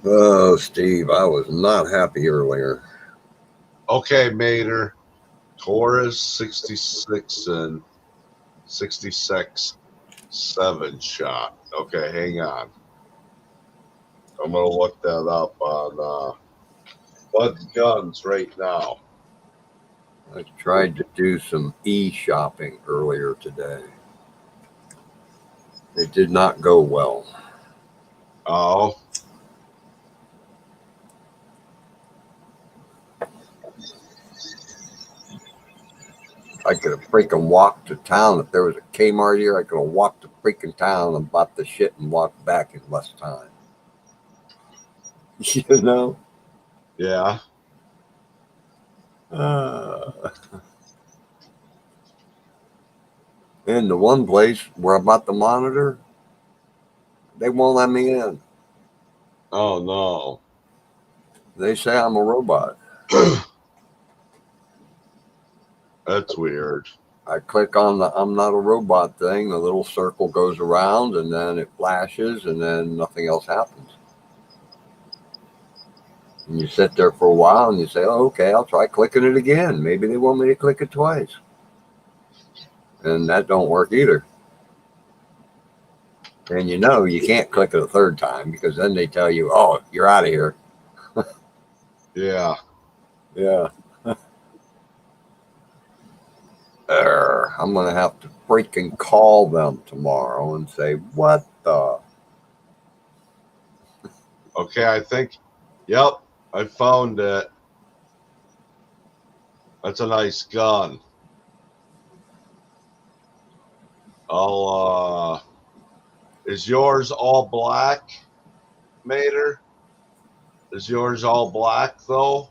Oh, Steve, I was not happy earlier. Okay, Mater. Taurus 66 and 66 7-shot. Okay, hang on. I'm going to look that up on Bud's Guns right now. I tried to do some e-shopping earlier today. It did not go well. Oh. I could have freaking walked to town. If there was a Kmart here, I could have walked to freaking town and bought the shit and walked back in less time. You know? Yeah. And the one place where I bought the monitor, they won't let me in. Oh, no. They say I'm a robot. That's weird. I click on the I'm not a robot thing. The little circle goes around and then it flashes and then nothing else happens. And you sit there for a while and you say, oh, okay, I'll try clicking it again. Maybe they want me to click it twice. And that don't work either. And you know you can't click it a third time because then they tell you, oh, you're out of here. Yeah. Yeah. I'm going to have to freaking call them tomorrow and say, what the? Okay, I think, yep, I found it. That's a nice gun. Is yours all black, Mater? Is yours all black, though?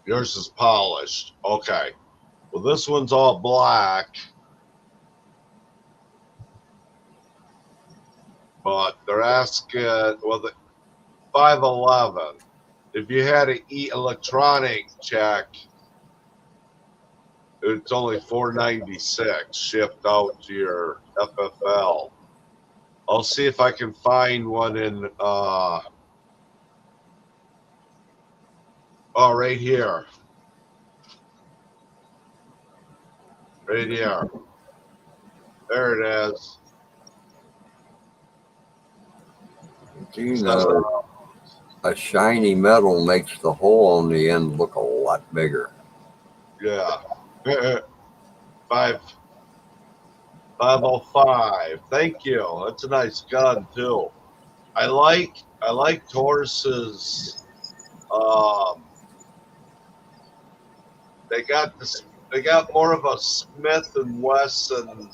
Yours is polished. Okay. Well, this one's all black. But they're asking, well, the 511. If you had an electronic check, it's only $4.96 shipped out to your FFL. I'll see if I can find one in right here. Right here. There it is. You know, a shiny metal makes the hole on the end look a lot bigger. Yeah. 505. Thank you. That's a nice gun too. I like Taurus's. They got more of a Smith and Wesson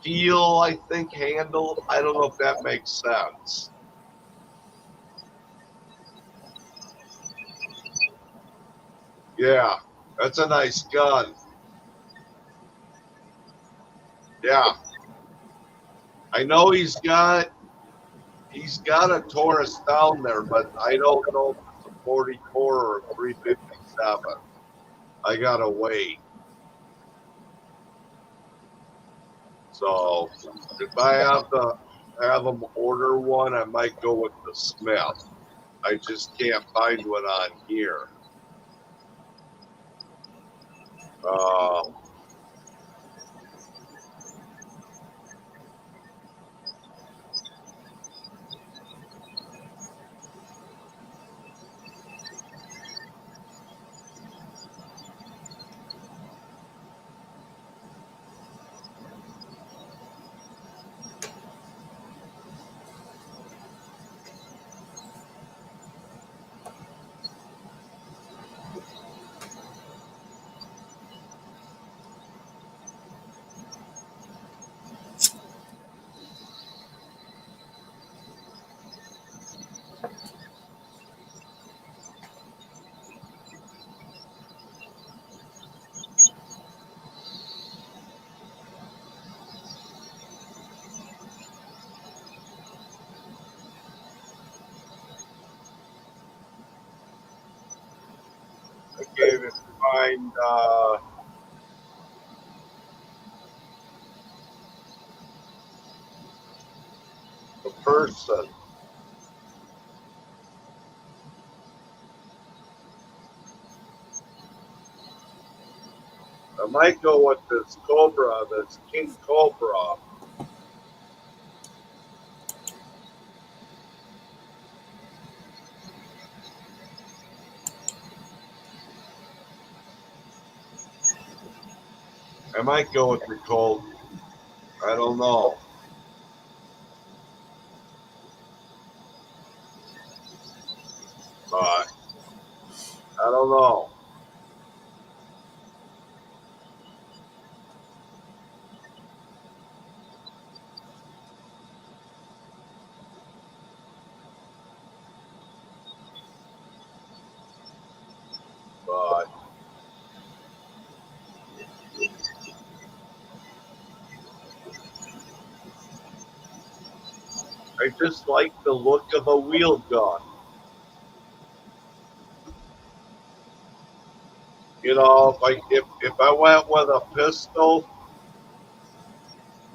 feel, I think, handle. I don't know if that makes sense. Yeah, that's a nice gun. Yeah, I know he's got a Taurus down there, but I don't know if it's a 44 or a 357. I gotta wait. So if I have to have them order one, I might go with the Smith. I just can't find one on here. Uh, I can't even find the person. I might go with this Cobra, this King Cobra. I might go with the Colt. I don't know. But I don't know. But I just like the look of a wheel gun. You know, if I went with a pistol,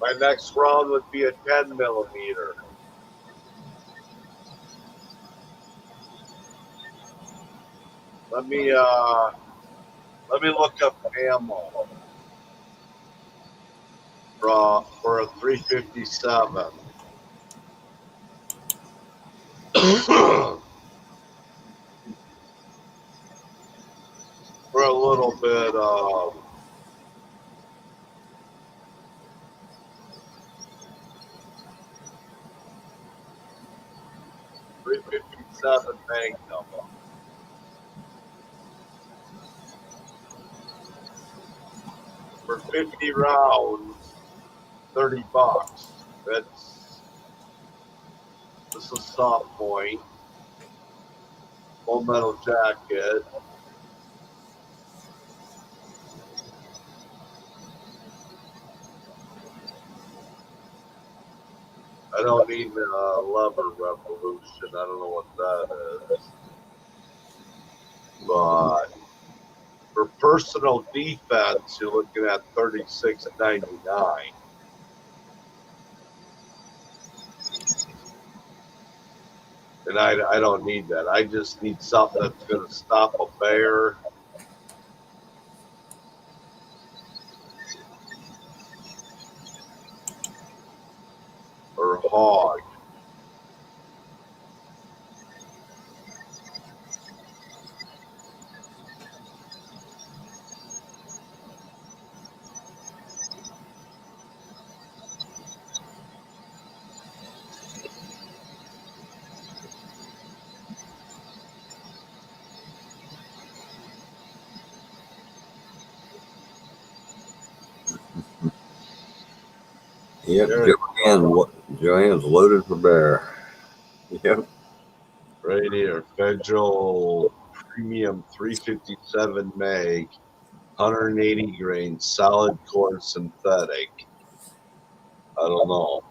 my next round would be a 10 millimeter. Let me look up ammo for a 357. For a little bit of 357 Magnum for 50 rounds, $30. This is soft point. Full Metal Jacket. I don't need Lever Revolution. I don't know what that is. But for personal defense, you're looking at $36.99. And I don't need that. I just need something that's going to stop a bear. Or hog. Yep, There, Joanne's loaded for bear. Yep. right here. Federal Premium 357 Meg. 180 grain, solid core synthetic. I don't know.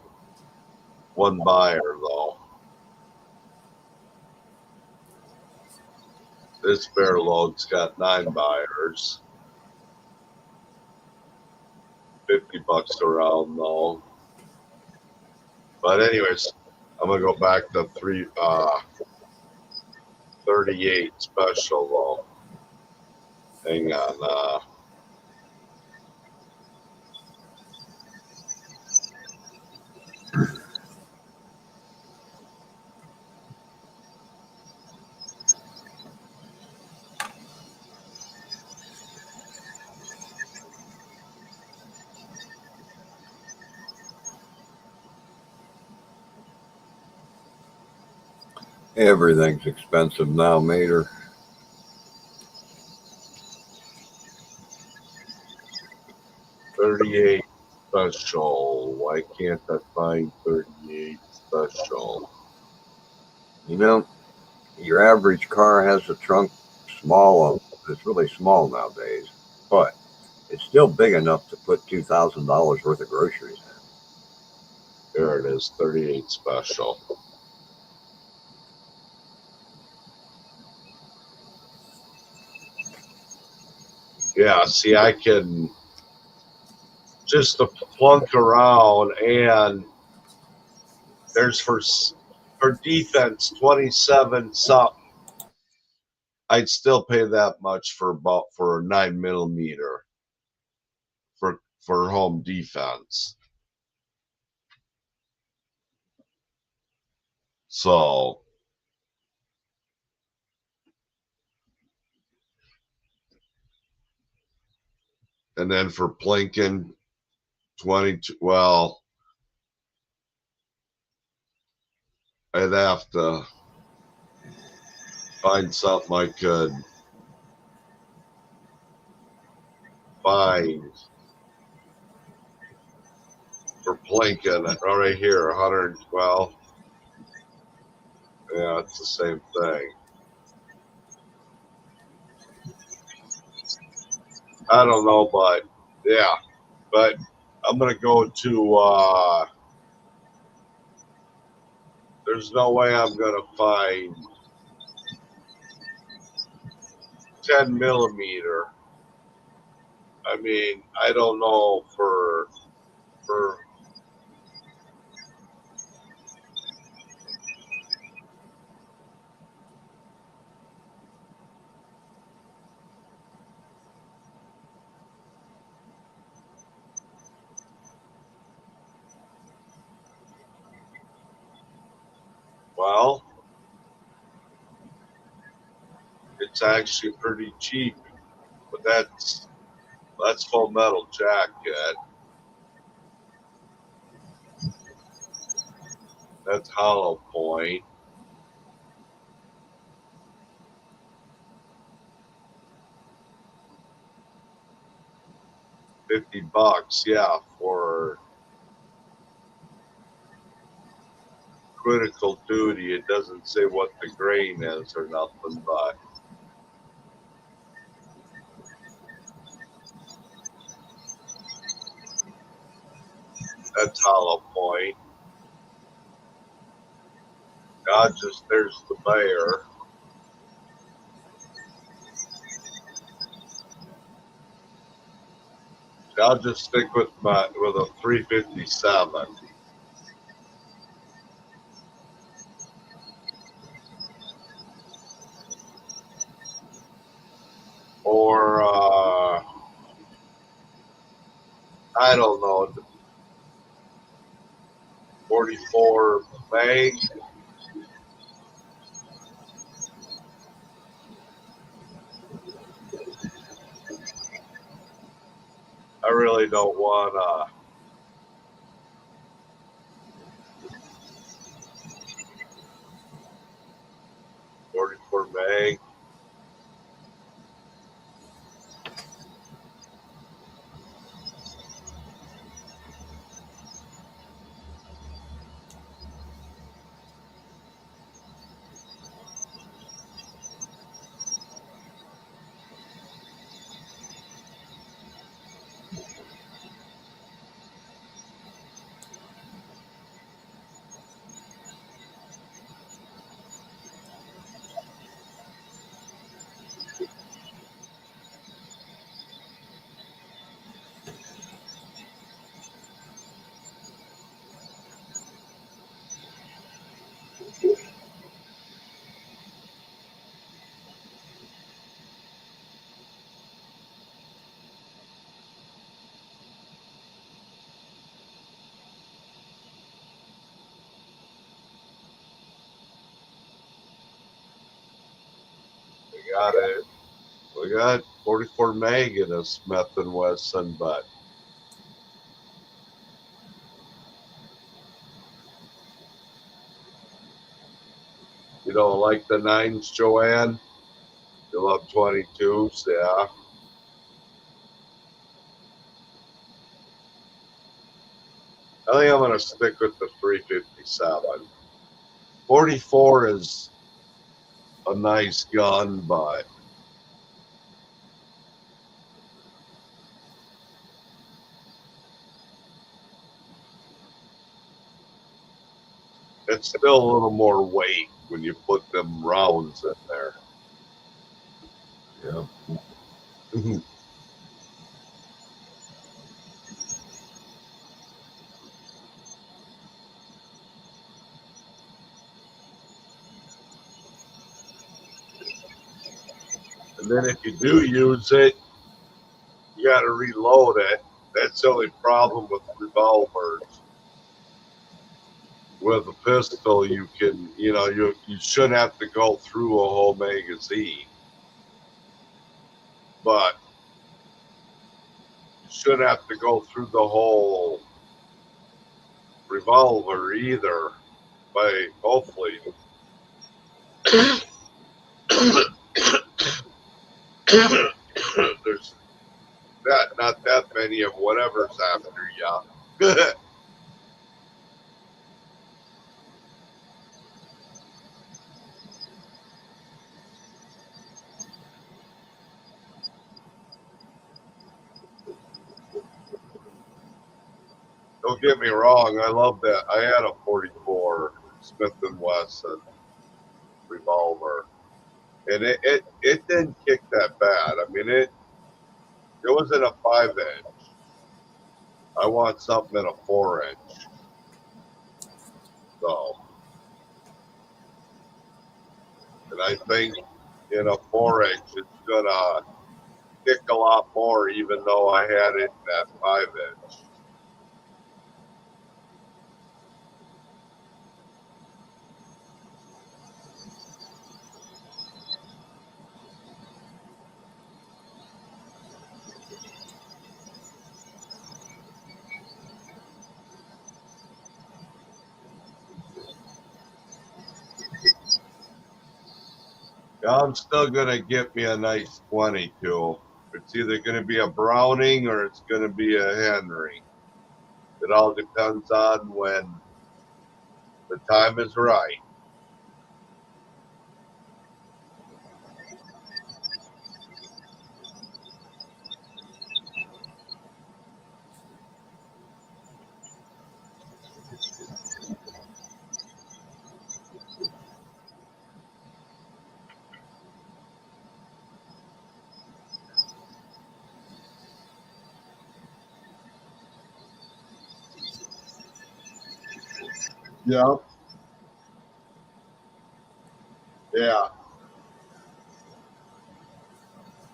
One buyer, though. This bear load's got 9 buyers. $50 around, though. But anyways, I'm gonna go back to 38 special though. Hang on. Everything's expensive now, Mater. $38 special. Why can't I find 38 special? You know, your average car has a trunk small. It's really small nowadays, but it's still big enough to put $2,000 worth of groceries in. There it is, 38 special. Yeah, see, I can just to plunk around, and there's for defense 27 something. I'd still pay that much for a 9mm for home defense. So and then for Plinkin 22, well, I'd have to find something I could find for Plinkin right here, 112. Yeah, it's the same thing. I don't know, but yeah, but I'm gonna go to. There's no way I'm gonna find 10mm. I mean, I don't know for. Well, it's actually pretty cheap, but that's Full Metal Jacket. That's Hollow Point. $50, yeah, for critical duty. It doesn't say what the grain is or nothing, but that's Hollow Point. There's the bear. I'll just stick with a 357. Or I don't know, 44 mag. I really don't want 44 mag. We got it. We got 44 mag in a Smith and Wesson, but you don't like the nines, Joanne? You love 22s, yeah. I think I'm going to stick with the 357. 44 is a nice gun, but it's still a little more weight when you put them rounds in there. Yeah. And then if you do use it, you got to reload it. That's the only problem with revolvers. With a pistol, you can, you shouldn't have to go through a whole magazine. But you shouldn't have to go through the whole revolver either. By hopefully, there's not that many of whatever's after you. Don't get me wrong, I love that. I had a 44 Smith and Wesson revolver, and it didn't kick that bad. I mean, it wasn't a 5 inch. I want something in a 4 inch. So, and I think in a 4 inch, it's gonna kick a lot more, even though I had it in that 5 inch. I'm still gonna get me a nice 22. It's either gonna be a Browning or it's gonna be a Henry. It all depends on when The time is right. Yep. Yeah.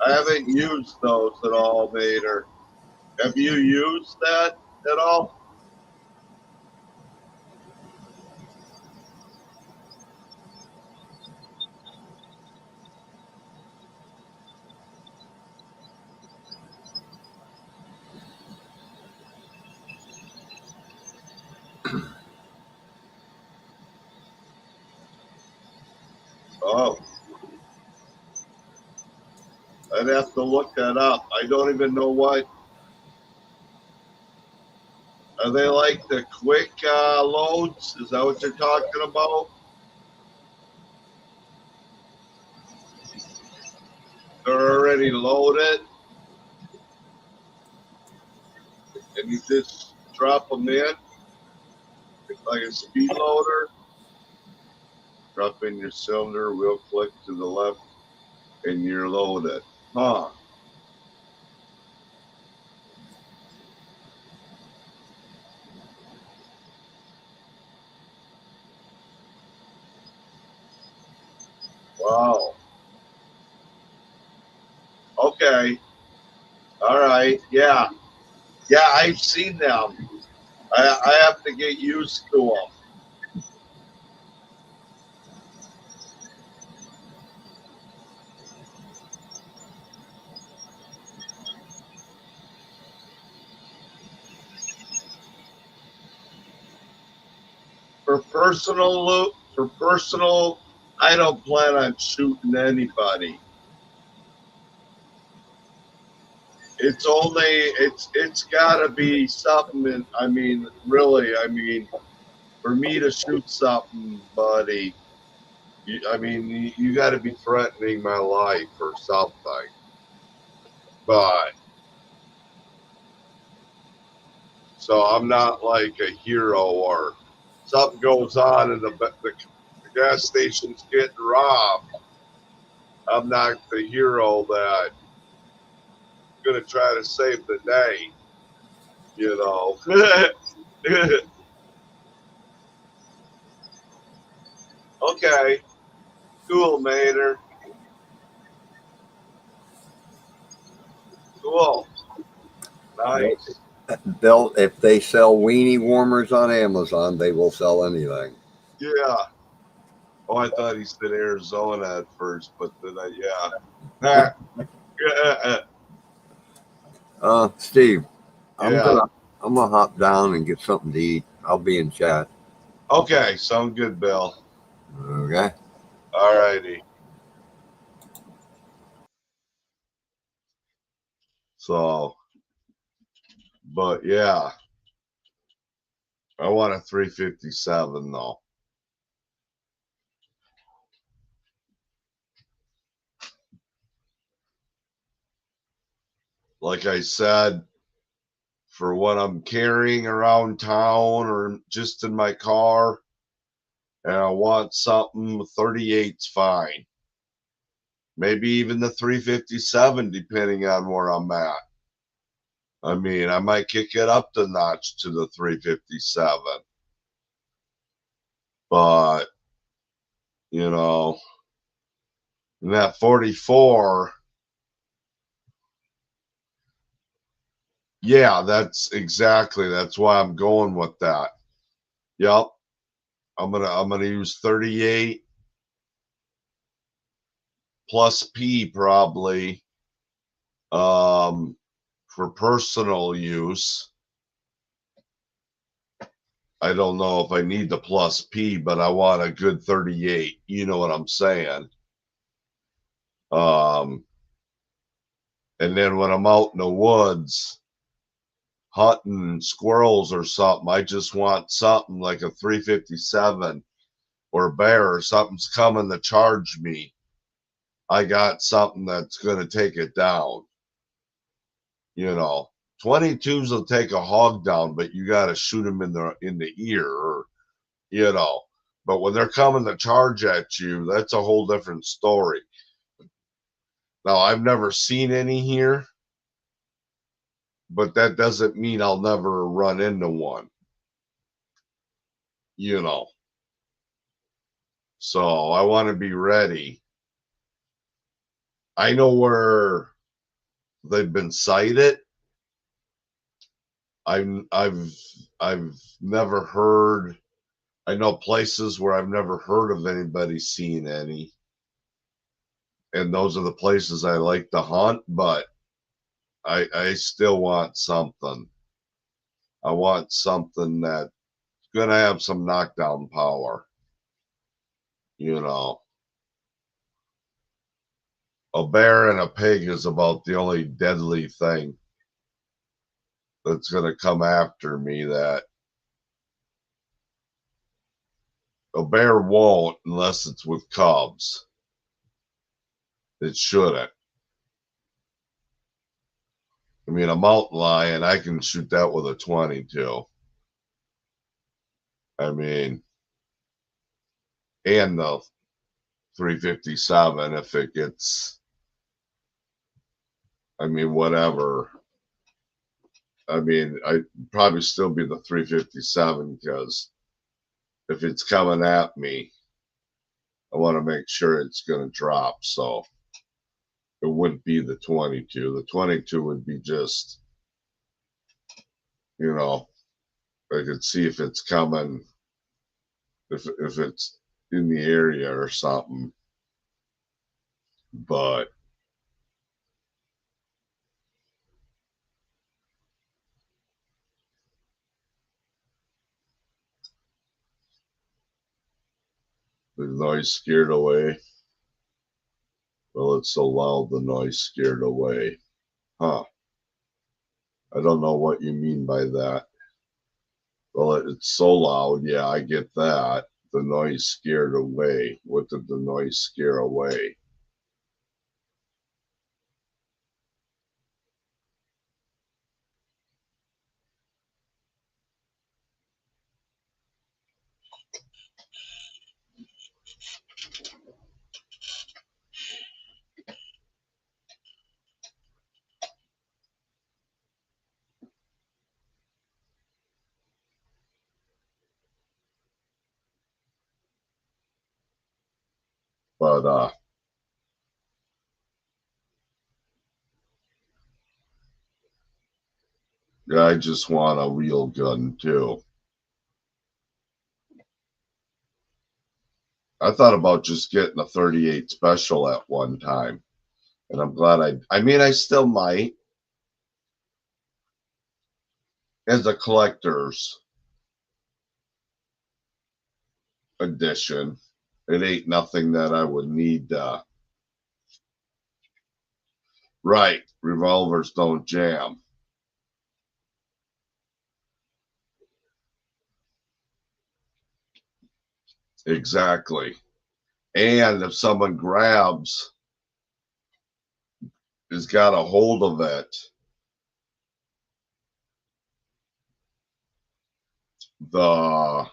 I haven't used those at all, Mater. Have you used that at all? Oh, I'd have to look that up. I don't even know what. Are they like the quick loads? Is that what you're talking about? They're already loaded, and you just drop them in like a speed loader. Drop in your cylinder, wheel click to the left, and you're loaded. Huh. Wow. Okay. All right. Yeah. Yeah, I've seen them. I have to get used to them. For personal loot, for personal, I don't plan on shooting anybody. It's got to be something. I mean, really, I mean, for me to shoot something, buddy, I mean, you got to be threatening my life or something. But so I'm not like a hero or something goes on and the gas station's getting robbed. I'm not the hero that gonna try to save the day, you know. Okay, cool, Mater. Cool, nice. They'll if they sell weenie warmers on Amazon, they will sell anything. Yeah. Oh, I thought he said Arizona at first, but then yeah. Steve, I'm Yeah. gonna I'm gonna hop down and get something to eat. I'll be in chat. Okay, sound good, Bill. Okay. All righty. So, but yeah, I want a 357 though. Like I said, for what I'm carrying around town or just in my car, and I want something 38's fine. Maybe even the 357, depending on where I'm at. I mean, I might kick it up the notch to the 357, but you know, in that 44, yeah, that's why I'm going with that. Yep, I'm gonna use 38 plus P probably um, for personal use. I don't know if I need the plus P, but I want a good 38. You know what I'm saying? Um, and then when I'm out in the woods, hunting squirrels or something. I just want something like a 357 or a bear or something's coming to charge me. I got something that's going to take it down. 22s will take a hog down, but you got to shoot him in the ear, or, But when they're coming to charge at you, that's a whole different story. Now, I've never seen any here, but that doesn't mean I'll never run into one. So I want to be ready. I know where they've been sighted. I've never heard. I know places where I've never heard of anybody seeing any, and those are the places I like to hunt. But I still want something. I want something that's gonna have some knockdown power. A bear and a pig is about the only deadly thing that's gonna come after me. That a bear won't unless it's with cubs. It shouldn't. I mean, a mountain lion, I can shoot that with a 22. I mean, and the 357 if it gets, whatever. I'd probably still be the 357 because if it's coming at me, I want to make sure it's going to drop. So it wouldn't be the 22. The 22 would be just, I could see if it's coming, if it's in the area or something. But the noise scared away. Well, it's so loud, the noise scared away. Huh. I don't know what you mean by that. Well, it's so loud. Yeah, I get that. The noise scared away. What did the noise scare away? But yeah, I just want a real gun too. I thought about just getting a 38 special at one time, and I'm glad I still might as a collector's edition. It ain't nothing that I would need. Right, revolvers don't jam. Exactly. And if someone has got a hold of it, the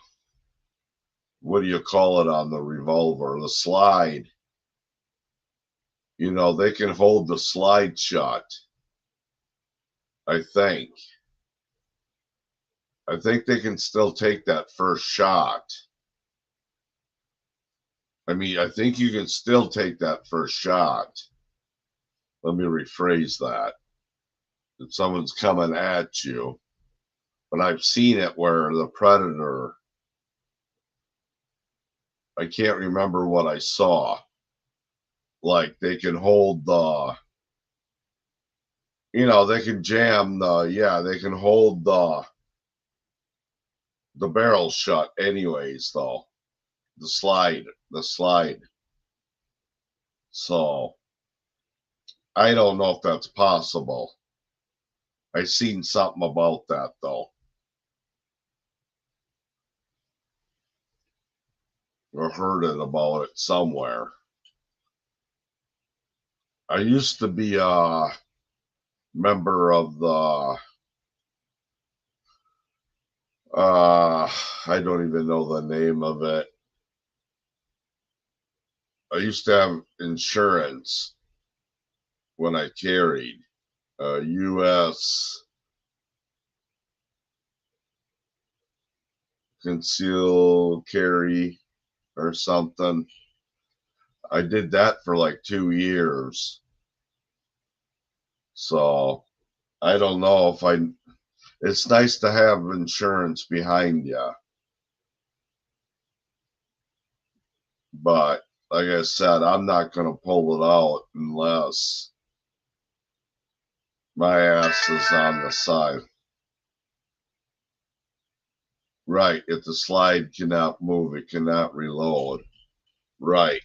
what do you call it on the revolver? The slide. They can hold the slide shut. I think. I think they can still take that first shot. I think you can still take that first shot. Let me rephrase that. If someone's coming at you, but I've seen it where the predator, I can't remember what I saw. Like they can hold they can jam they can hold the barrel shut anyways, though. The slide. So I don't know if that's possible. I seen something about that though, or heard it about it somewhere. I used to be a member of the I don't even know the name of it. I used to have insurance when I carried U.S. conceal carry or something. I did that for like 2 years. So I don't know if I. It's nice to have insurance behind you, but like I said, I'm not going to pull it out unless my ass is on the side. Right. If the slide cannot move, it cannot reload. Right.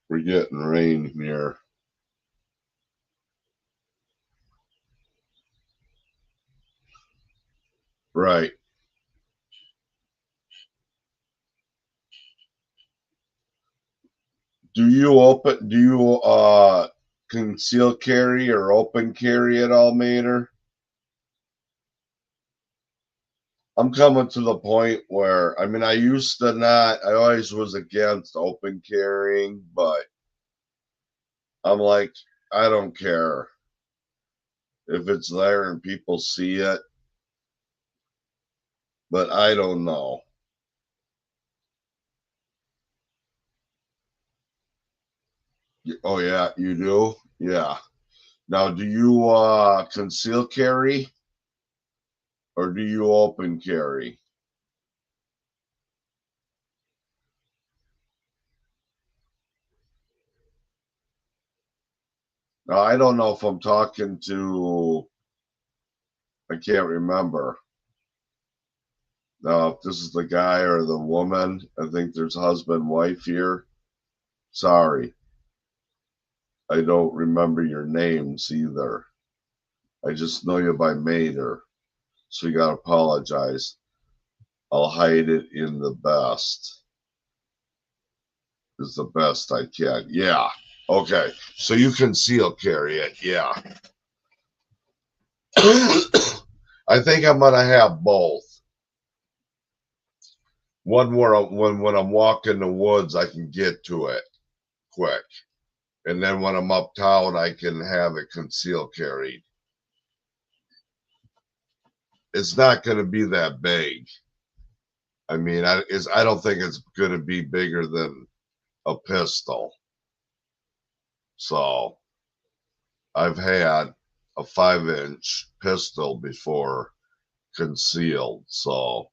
We're getting rain here. Right. Do you conceal carry or open carry at all, Mater? I'm coming to the point where I mean I used to not, I always was against open carrying, but I'm like, I don't care. If it's there and people see it, but I don't know. Oh yeah, you do? Yeah. Now do you conceal carry or do you open carry? Now I don't know if I'm talking to, I can't remember. Now if this is the guy or the woman, I think there's husband wife here. Sorry. I don't remember your names either. I just know you by Mater. So you gotta apologize. I'll hide it in the best. Is the best I can. Yeah. Okay. So you conceal carry it. Yeah. I think I'm gonna have both. One where when I'm walking the woods, I can get to it quick, and then when I'm uptown, I can have it conceal carried. It's not going to be that big. I mean, I don't think it's going to be bigger than a pistol. So I've had a 5-inch pistol before concealed, so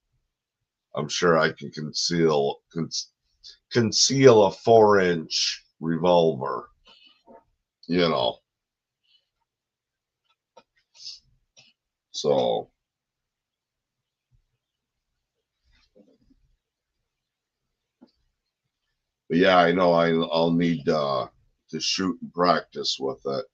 I'm sure I can conceal a 4-inch revolver. You know, so but yeah, I know I'll need to shoot and practice with it.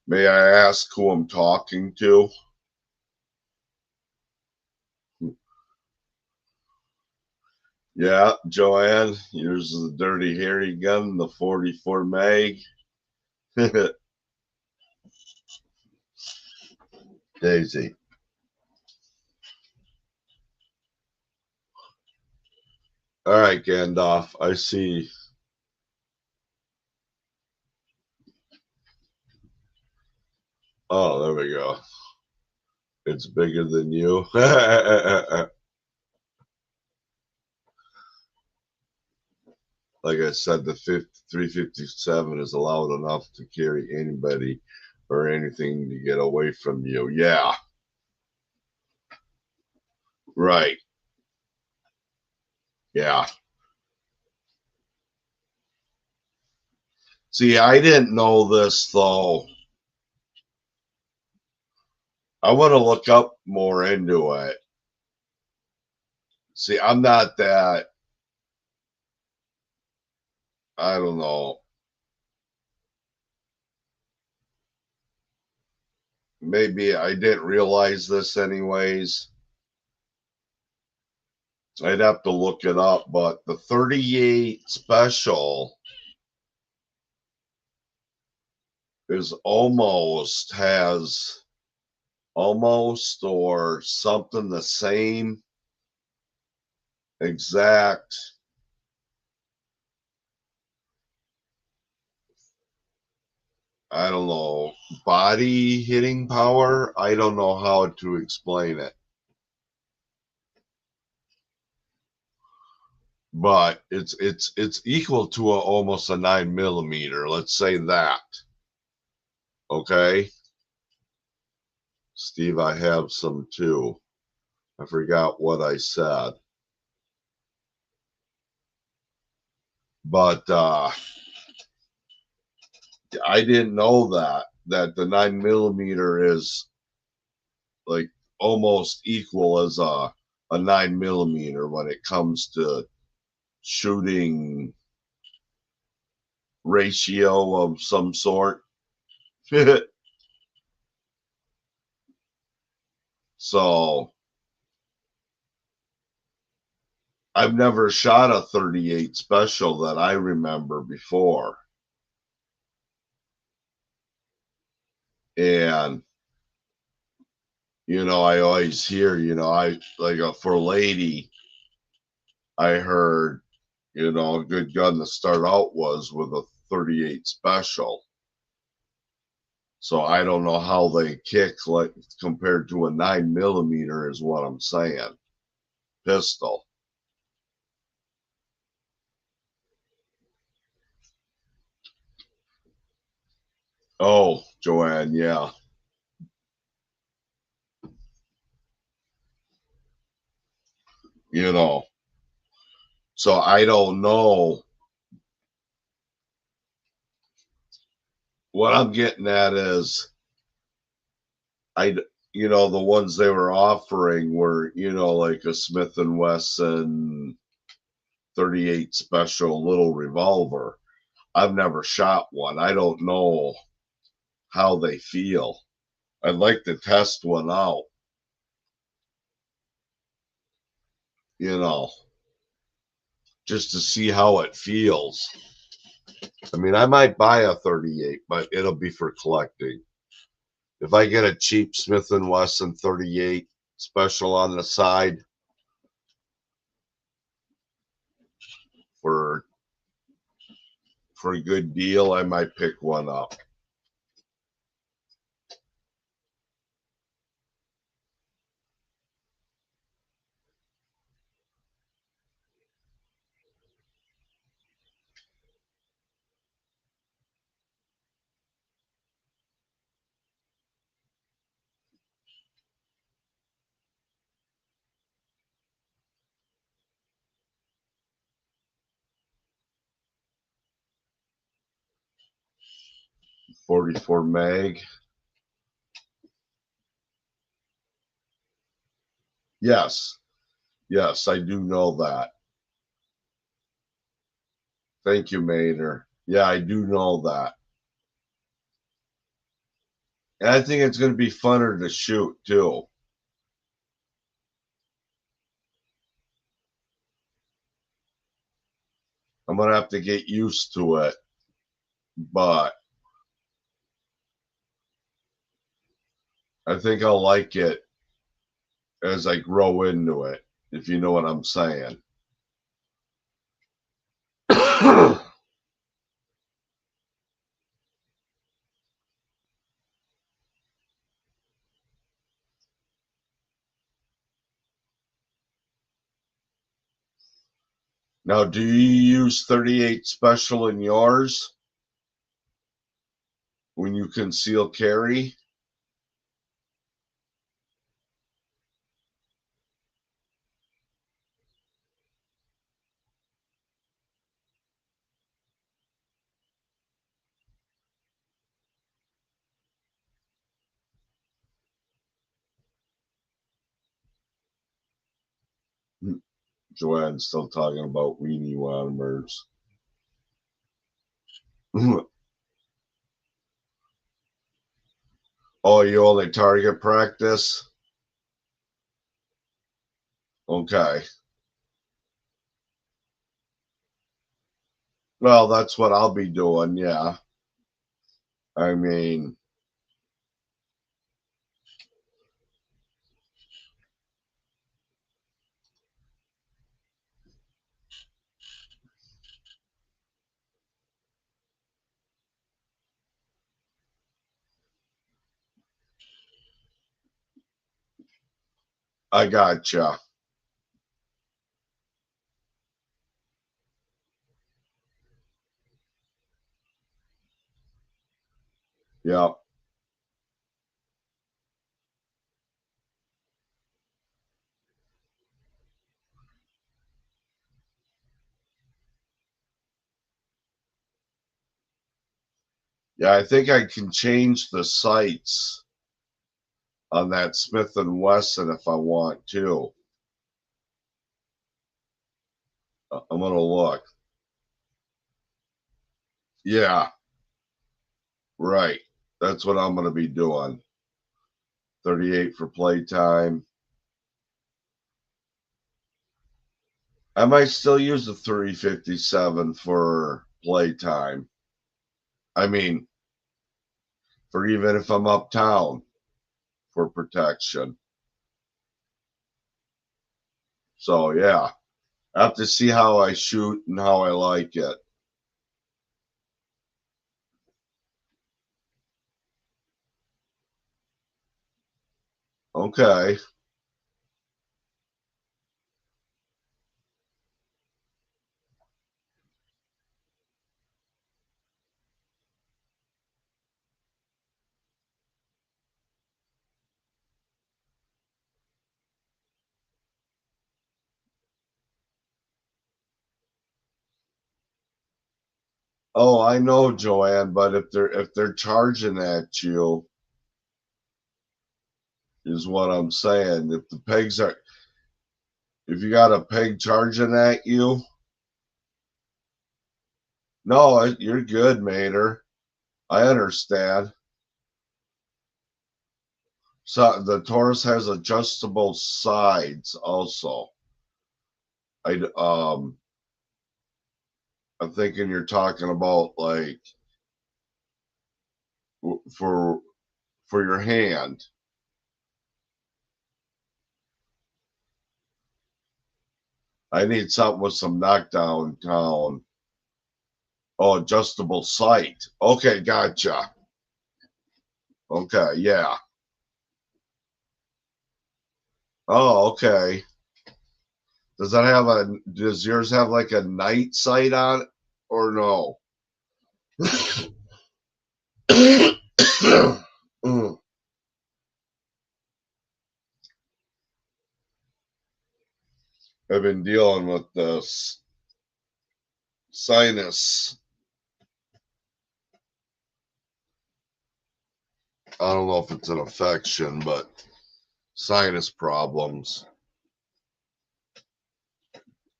May I ask who I'm talking to? Yeah, Joanne, yours is the dirty hairy gun, the 44 mag. Daisy. All right, Gandalf, I see. Oh, there we go. It's bigger than you. Like I said, the 357 is allowed enough to carry anybody or anything to get away from you. Yeah, right. Yeah. See, I didn't know this though. I want to look up more into it. See, I'm not that, I don't know. Maybe I didn't realize this anyways. I'd have to look it up, but the 38 special is almost has almost or something the same exact, I don't know, body hitting power. I don't know how to explain it, but it's equal to almost a 9 millimeter. Let's say that. Okay, Steve, I have some too. I forgot what I said, but I didn't know that the 9 millimeter is like almost equal as a 9 millimeter when it comes to shooting ratio of some sort. So I've never shot a 38 special that I remember before. And, I always hear, I like for a lady, I heard, a good gun to start out was with a 38 special. So I don't know how they kick like compared to a 9 millimeter is what I'm saying. Pistol. Oh, Joanne, yeah. You know, so I don't know. What I'm getting at is I the ones they were offering were, like a Smith and Wesson 38 special little revolver. I've never shot one. I don't know how they feel. I'd like to test one out, you know, just to see how it feels. I mean, I might buy a 38, but it'll be for collecting. If I get a cheap Smith and Wesson 38 special on the side for a good deal, I might pick one up. .44 mag. Yes, yes, I do know that. Thank you, Mater. Yeah, I do know that. And I think it's going to be funner to shoot too. I'm going to have to get used to it, but I think I'll like it as I grow into it, if you know what I'm saying. Now, do you use 38 special in yours when you conceal carry? Joanne's still talking about weenie Wanmers. Oh, you only target practice? Okay. Well, that's what I'll be doing, yeah. I mean, I gotcha. Yeah. Yeah, I think I can change the sights on that Smith and Wesson if I want to. I'm gonna look. Yeah, right. That's what I'm gonna be doing. 38 for playtime. I might still use the 357 for playtime. I mean, for even if I'm uptown for protection. So yeah, I have to see how I shoot and how I like it. Okay. Oh, I know, Joanne, but if they're charging at you, is what I'm saying. If the pegs are, if you got a peg charging at you, no, you're good, Mater. I understand. So the Taurus has adjustable sides also. I I'm thinking you're talking about like for your hand. I need something with some knockdown town. Oh, adjustable sight. Okay, gotcha. Okay, yeah. Oh, okay. Does yours have like a night sight on it or no? Mm. I've been dealing with this sinus. I don't know if it's an infection, but sinus problems.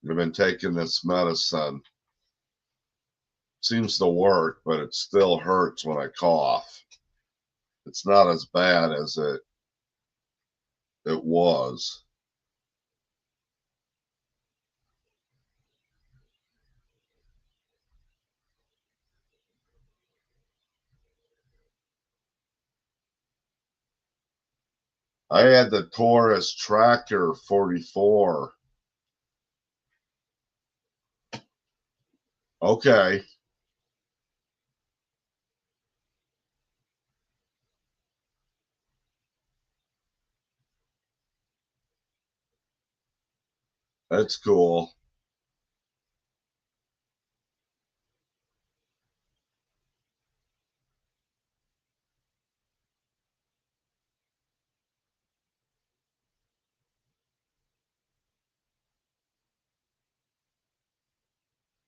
I've been taking this medicine. Seems to work, but it still hurts when I cough. It's not as bad as it was. I had the Taurus Tracker 44. Okay. That's cool.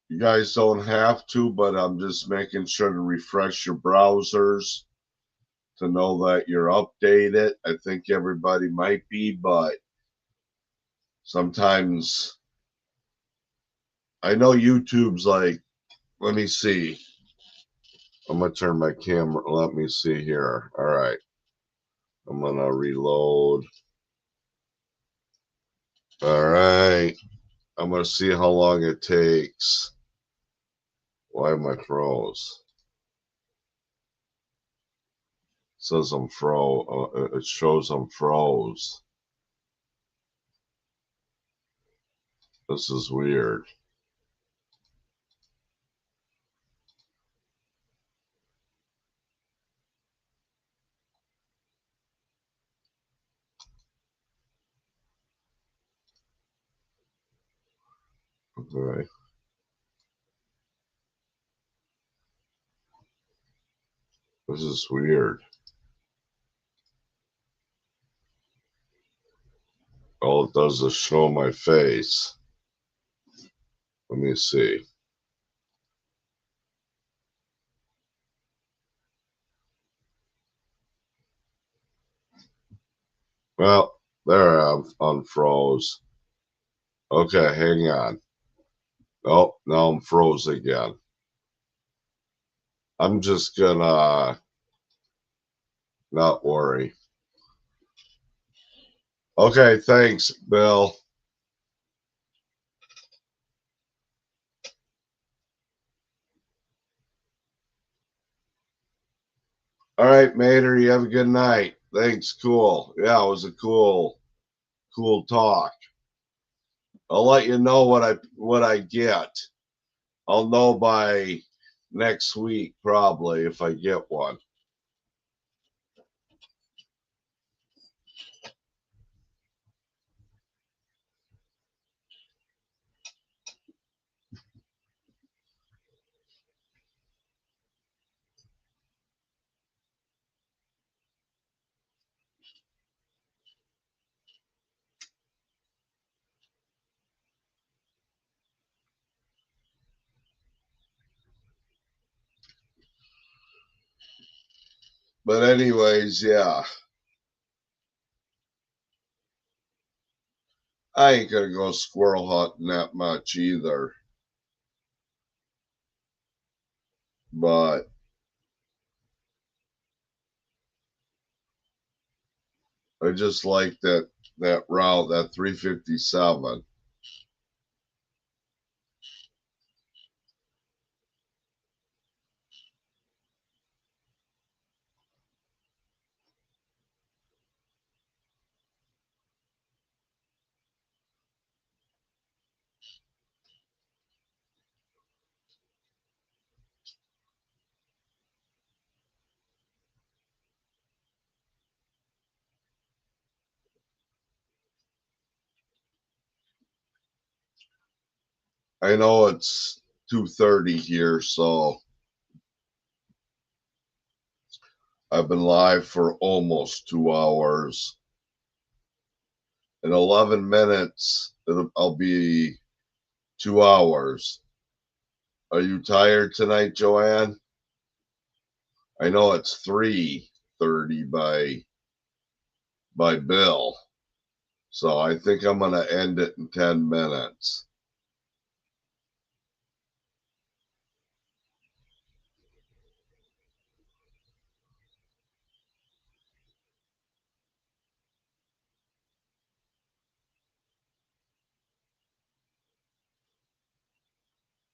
You guys don't have to, but I'm just making sure to refresh your browsers to know that you're updated. I think everybody might be, but sometimes I know YouTube's like, let me see. I'm going to turn my camera. Let me see here. All right. I'm going to reload. All right. I'm going to see how long it takes. Why am I froze? It says I'm froze. It shows I'm froze. This is weird. Okay. This is weird. All it does is show my face. Let me see. Well, there I'm unfroze. Okay, hang on. Oh, now I'm froze again. I'm just gonna not worry. Okay, thanks, Bill. All right, Mater, you have a good night. Thanks, cool. Yeah, it was a cool talk. I'll let you know what I get. I'll know by next week probably if I get one. But anyways, yeah. I ain't gonna go squirrel hunting that much either. But I just like that route, that 357. I know it's 2:30 here, so I've been live for almost 2 hours. In 11 minutes, I'll be 2 hours. Are you tired tonight, Joanne? I know it's 3:30 by Bill, so I think I'm gonna end it in 10 minutes.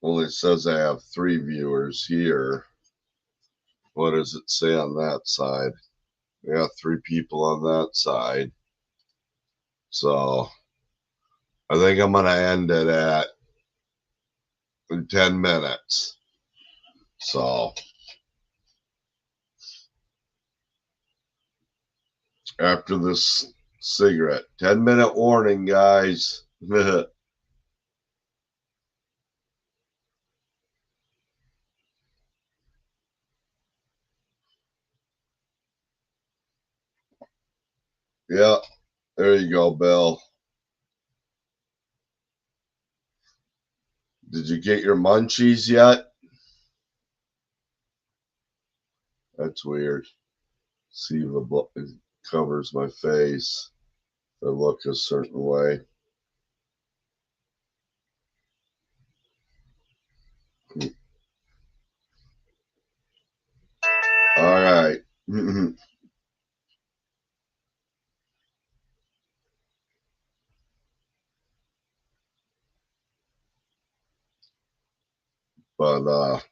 Well, it says I have 3 viewers here. What does it say on that side? We got 3 people on that side. So I think I'm gonna end it at in 10 minutes. So after this cigarette, 10-minute warning, guys. Yeah, there you go, Bill. Did you get your munchies yet? That's weird. See if it covers my face. I look a certain way. All right. But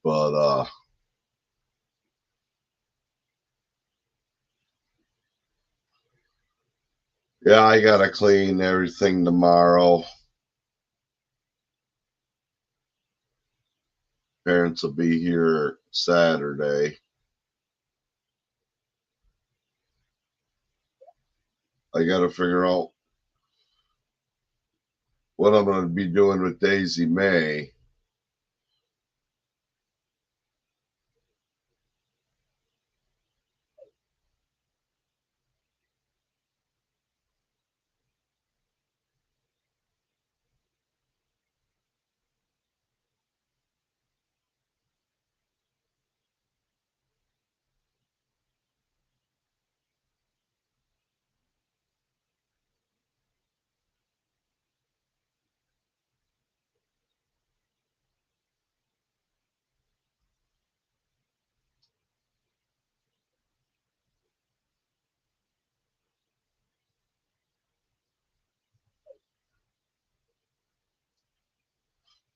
but yeah, I gotta clean everything tomorrow. Parents will be here Saturday. I gotta figure out what I'm gonna be doing with Daisy May.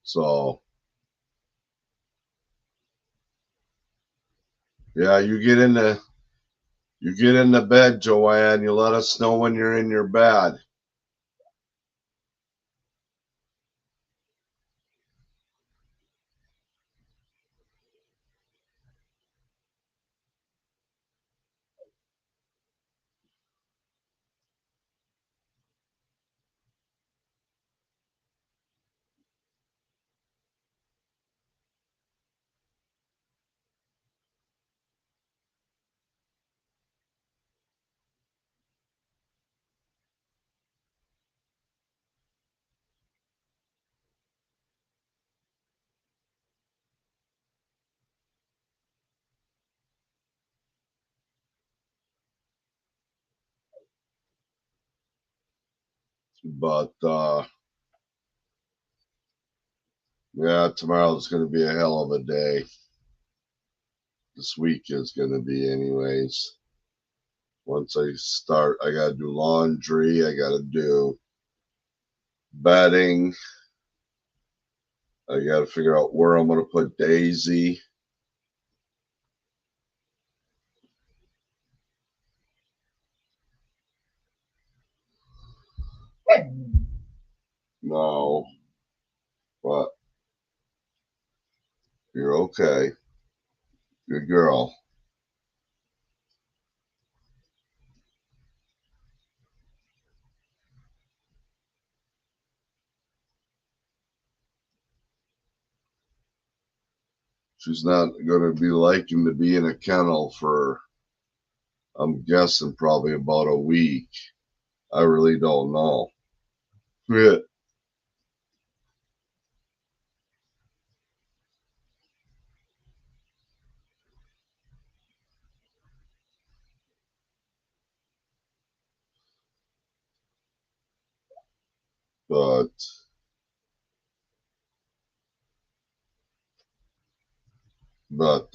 So yeah, you get into bed, Joanne. You let us know when you're in your bed. But yeah, tomorrow's gonna be a hell of a day. This week is gonna be anyways. Once I start, I gotta do laundry, I gotta do bedding, I gotta figure out where I'm gonna put Daisy. No, but you're okay. Good girl. She's not gonna be liking to be in a kennel for, I'm guessing, probably about a week. I really don't know. Yeah. But but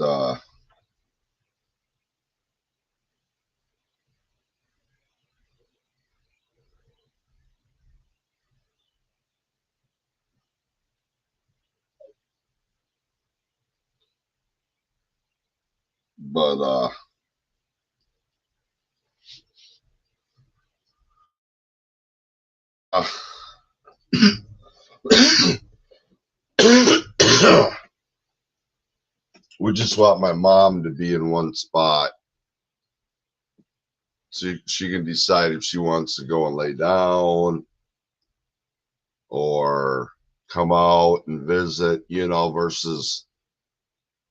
but we just want my mom to be in one spot. So she can decide if she wants to go and lay down or come out and visit, you know, versus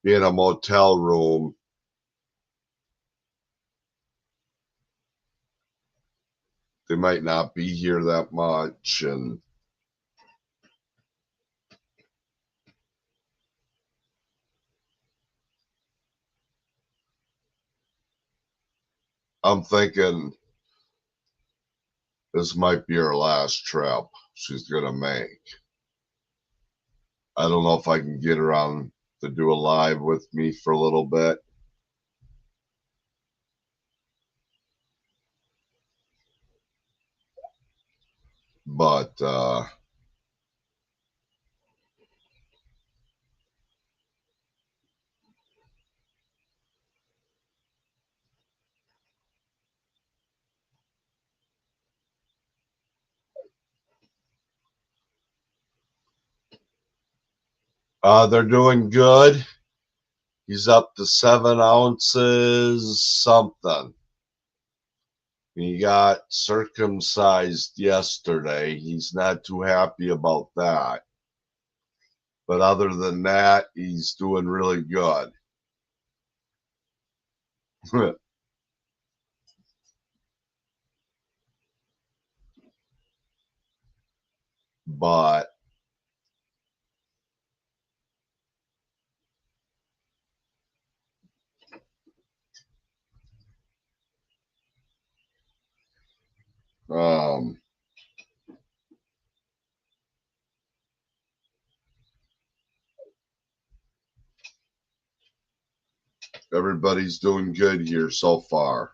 be in a motel room. They might not be here that much. And I'm thinking this might be her last trip she's going to make. I don't know if I can get her on to do a live with me for a little bit. But they're doing good. He's up to 7 ounces something. He got circumcised yesterday. He's not too happy about that. But other than that, he's doing really good. But um, everybody's doing good here so far.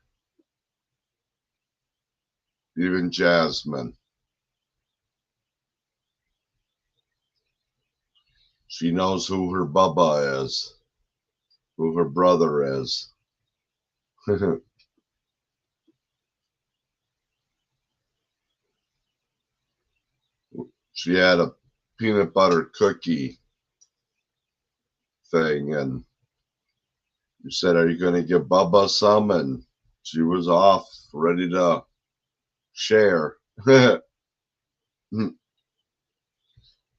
Even Jasmine. She knows who her Bubba is, who her brother is. She had a peanut butter cookie thing, and you said, "Are you going to give Bubba some?" And she was off, ready to share.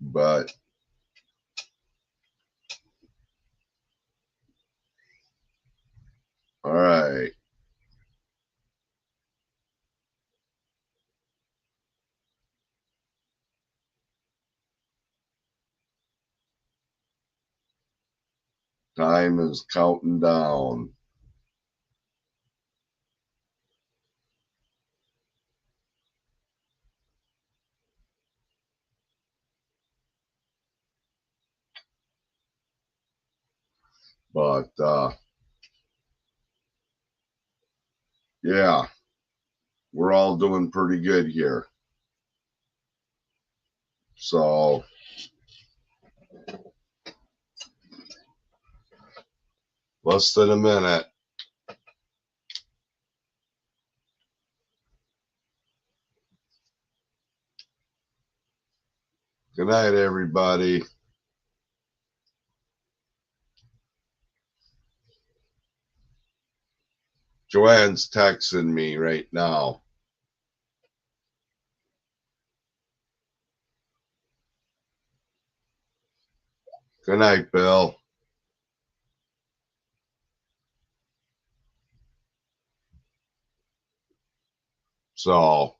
But all right. Time is counting down. But yeah, we're all doing pretty good here. So less than a minute. Good night, everybody. Joanne's texting me right now. Good night, Bill. So, all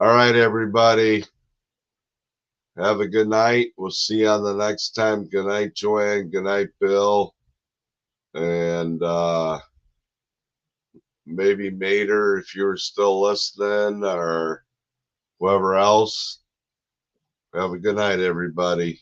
right, everybody. Have a good night. We'll see you on the next time. Good night, Joanne. Good night, Bill. And maybe Mater, if you're still listening, or whoever else. Have a good night, everybody.